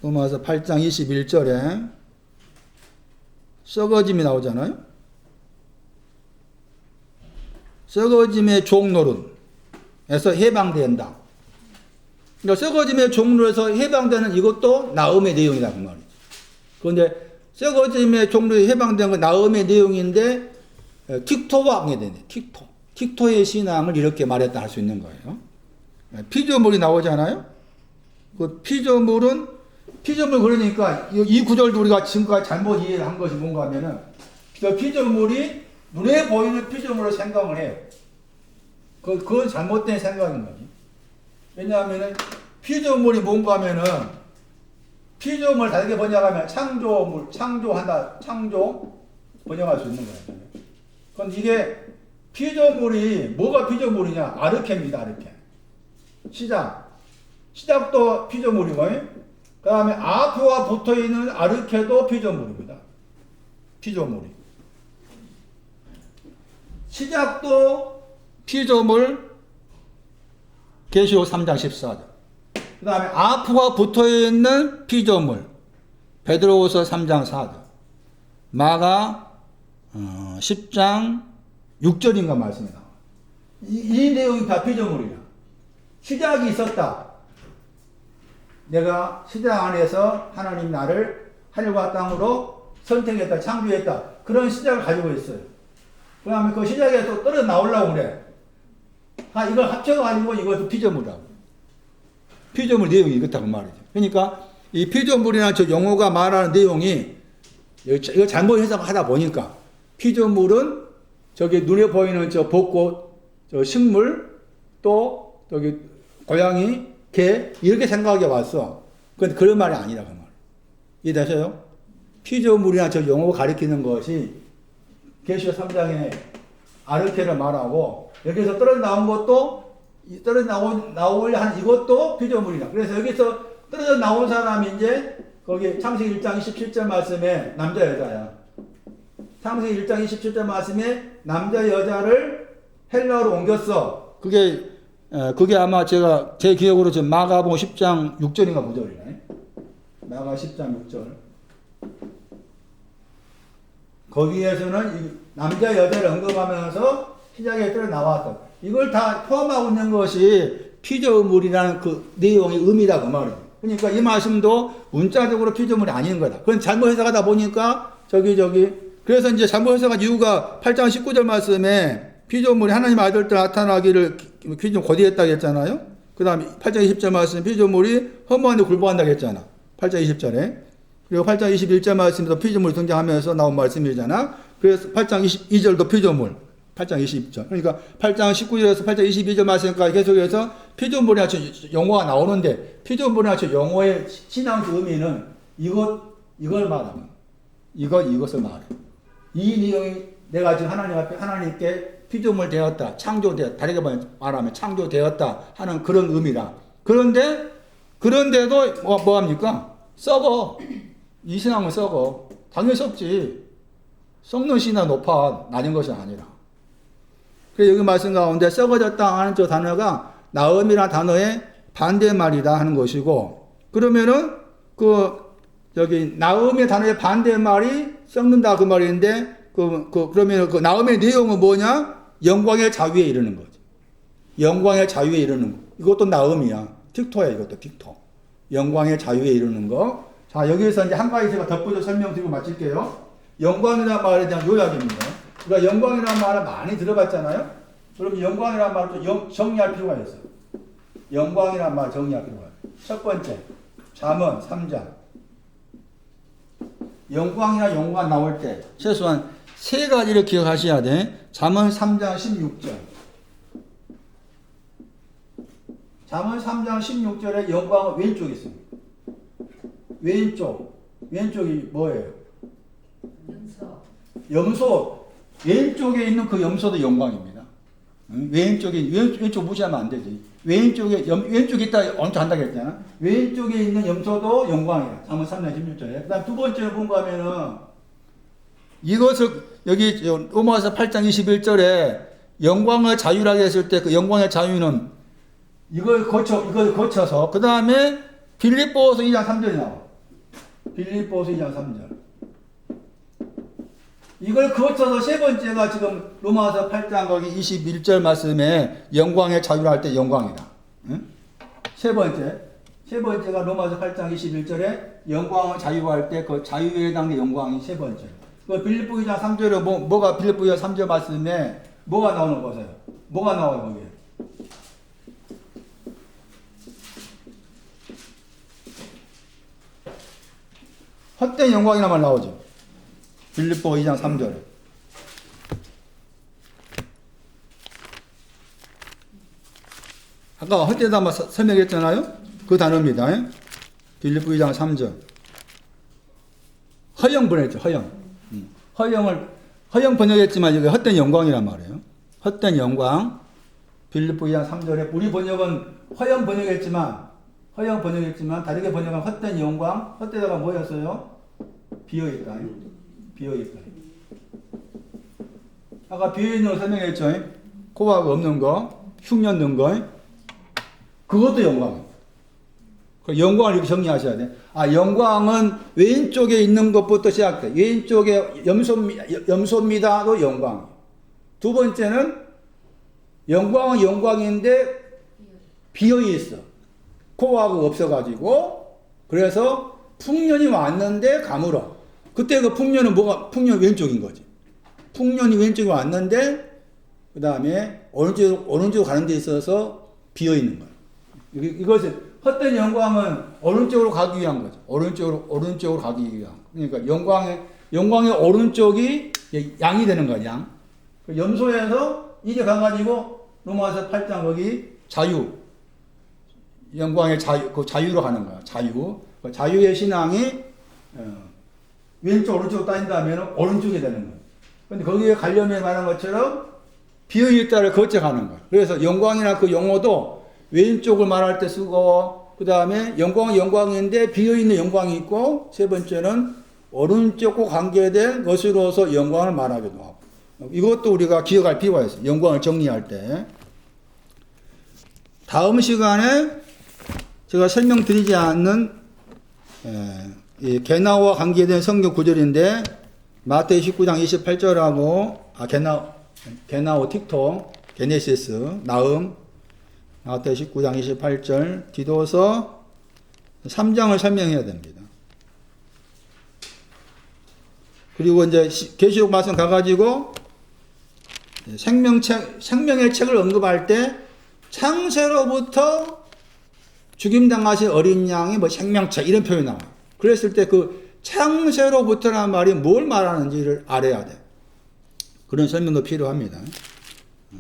로마서 8장 21절에 썩어짐이 나오잖아요. 썩어짐의 종로론에서 해방된다. 그러니까 썩어짐의 종로에서 해방되는 이것도 나음의 내용이다 그 말이죠. 그런데 썩어짐의 종로에 해방된 건 나음의 내용인데 틱토와 관계되네. 틱토의 신앙을 이렇게 말했다 할 수 있는 거예요. 피조물이 나오잖아요. 그 피조물 그러니까 이 구절도 우리가 지금까지 잘못 이해를 한 것이 뭔가 하면은 저 피조물이 눈에 보이는 피조물을 생각을 해요. 그건 잘못된 생각인 거지. 왜냐하면은 피조물이 뭔가 하면은 피조물 다르게 번역하면 창조한다, 창조 번역할 수 있는 거예요. 그런데 이게 피조물이 뭐가 피조물이냐? 아르케입니다, 아르케. 시작도 피조물이고, 그 다음에 아프와 붙어 있는 아르케도 피조물입니다. 피조물이. 시작도 피조물, 계시록 3장 14절. 그 다음에 아프가 붙어있는 피조물, 베드로후서 3장 4절. 마가 10장 6절인가 말씀이 나와요. 이 내용이 다 피조물이야. 시작이 있었다. 내가 시작 안에서 하나님 나를 하늘과 땅으로 선택했다, 창조했다. 그런 시작을 가지고 있어요. 그 다음에 그 시작에서 떨어 나오려고 그래. 이걸 합쳐가지고 이것도 피조물이라고. 피조물 내용이 이렇다고 말이죠. 그러니까 이 피조물이라는 저 용어가 말하는 내용이 이거 잘못 해석하다 보니까 피조물은 저기 눈에 보이는 저 벚꽃, 저 식물, 또 저기 고양이, 개 이렇게 생각하게 왔어. 근데 그런 말이 아니라고 말. 이해되세요? 피조물이나 저 용어가 가리키는 것이 계시록 3장에 아르케를 말하고 여기서 떨어져 나온 것도 떨어져 나오려 하는 이것도 피조물이다. 그래서 여기서 떨어져 나온 사람이 이제 거기 창세기 1장 27절 말씀에 남자 여자야. 창세기 1장 27절 말씀에 남자 여자를 헬라어로 옮겼어. 그게 아마 제 기억으로 지금 마가복음 10장 6절인가 9절이네. 마가 10장 6절. 거기에서는 남자 여자를 언급하면서 시작에 떨어 나왔어. 이걸 다 포함하고 있는 것이 피조물이라는 그 내용의 의미다 그 말이에요. 그러니까 이 말씀도 문자적으로 피조물이 아닌 거다. 그건 잘못 해석하다 보니까 그래서 이제 잘못 해석한 이유가 8장 19절 말씀에 피조물이 하나님 아들 때 나타나기를 피조물 고대했다고 했잖아요. 그 다음에 8장 20절 말씀 피조물이 허무한데 굴복한다고 했잖아. 8장 20절에. 그리고 8장 21절 말씀에서 피조물 등장하면서 나온 말씀이잖아. 그래서 8장 22절도 피조물. 8장 22절. 그러니까 8장 19절에서 8장 22절 말씀까지 계속해서 피조물이나 용어가 나오는데 피조물이나 용어의 신앙적 의미는 이걸 말하면 이것을 말해. 이 내용이 내가 지금 하나님 앞에 하나님께 피조물 되었다. 창조되었다. 다르게 말하면 창조되었다 하는 그런 의미라. 그런데도 뭐 합니까? 썩어. 이 신앙은 썩어. 당연히 썩지. 썩는 신앙 높아. 낮은 것이 아니라. 그래서 여기 말씀 가운데 썩어졌다 하는 저 단어가 나음이라는 단어의 반대말이다 하는 것이고, 그러면은 나음의 단어의 반대말이 썩는다 그 말인데, 그러면 그 나음의 내용은 뭐냐? 영광의 자유에 이르는 거죠. 영광의 자유에 이르는 거. 이것도 나음이야. 틱토야, 이것도 틱토. 영광의 자유에 이르는 거. 자, 여기에서 이제 한 가지 제가 덧붙여 설명드리고 마칠게요. 영광이라는 말에 대한 요약입니다. 그러니까 영광이라는 말을 많이 들어봤잖아요. 그럼 영광이라는 말을 좀 정리할 필요가 있어요. 영광이라는 말을 정리할 필요가 있어요. 첫 번째, 잠언 3장. 영광이나 영광 나올 때 최소한 세 가지를 기억하셔야 돼. 잠언 3장 16절. 잠언 3장 16절에 영광은 왼쪽에 있습니다. 왼쪽이 뭐예요? 염소. 왼쪽에 있는 그 염소도 영광입니다. 왼쪽 무시하면 안 되지. 왼쪽에 있다 엄청 한다고 했잖아. 왼쪽에 있는 염소도 영광이야. 잠언 3장 16절에. 그 다음 두 번째로 본 거 하면은 이것을 여기 로마서 8장 21절에 영광을 자유라고 했을 때 그 영광의 자유는 이걸 거쳐서 그 다음에 빌립보서 2장 3절이 나와. 빌립보서 2장 3절. 이걸 거쳐서 세 번째가 지금 로마서 8장 거기 21절 말씀에 영광의 자유를 할 때 영광이다. 응? 세 번째가 로마서 8장 21절에 영광의 자유할 때 그 자유에 해당된 영광이 세 번째. 그 빌립보 2장 3절에 뭐가 빌립보 2장 3절 말씀에 뭐가 나오는 거세요? 뭐가 나와요 거기에? 헛된 영광이란 말 나오죠. 빌립보 2장 3절에. 아까 헛되다 한번 설명했잖아요. 그 단어입니다. 빌립보 2장 3절. 허영 번역했죠. 허영 번역했지만 여기 헛된 영광이란 말이에요. 헛된 영광. 빌립보 2장 3절에 우리 번역은 허영 번역했지만 다르게 번역한 헛된 영광. 헛되다가 뭐였어요? 비어있다. 아까 비어있는 거 설명했죠. 코가 없는 거, 흉년 는 거. 그것도 영광. 그 영광을 이렇게 정리하셔야 돼. 영광은 왼쪽에 있는 것부터 시작돼. 왼쪽에 염소입니다도 영광. 두 번째는 영광은 영광인데 비어있어. 코하고 없어가지고 그래서 풍년이 왔는데 가물어. 그때 그 풍년은 풍년 왼쪽인 거지. 풍년이 왼쪽에 왔는데 그 다음에 오른쪽으로 가는 데 있어서 비어 있는 거예요. 이것은 헛된 영광은 오른쪽으로 가기 위한 거죠. 오른쪽으로 가기 위한. 그러니까 영광의 오른쪽이 양이 되는 거야, 양. 염소에서 이제 가가지고 로마서 8장 거기 영광의 그 자유로 가는 거야. 그 자유의 신앙이 왼쪽 오른쪽으로 따진다면 오른쪽이 되는 거야. 근데 거기에 가려면 말한 것처럼 비어있다를 거쳐가는 거야. 그래서 영광이나 그 용어도 왼쪽을 말할 때 쓰고, 그 다음에 영광은 영광인데 비어있는 영광이 있고, 세 번째는 오른쪽과 관계된 것으로서 영광을 말하기도 하고. 이것도 우리가 기억할 필요가 있어요. 영광을 정리할 때. 다음 시간에 제가 설명드리지 않는 이 게나와 관계된 성경 구절인데, 마태의 19장 28절하고 게나오 틱토 게네시스 나음 마태 19장 28절 디도서 3장을 설명해야 됩니다. 그리고 이제 계시록 말씀 가가지고 생명의 책을 언급할 때 창세로부터 죽임당하신 어린 양이 뭐 생명책 이런 표현이 나와요. 그랬을 때 그 창세로부터라는 말이 뭘 말하는지를 알아야 돼. 그런 설명도 필요합니다.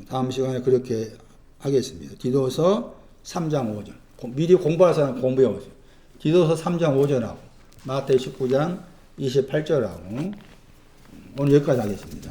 다음 시간에 그렇게 하겠습니다. 디도서 3장 5절. 미리 공부할 사람 공부해 오세요. 디도서 3장 5절하고 마태 19장 28절하고 오늘 여기까지 하겠습니다.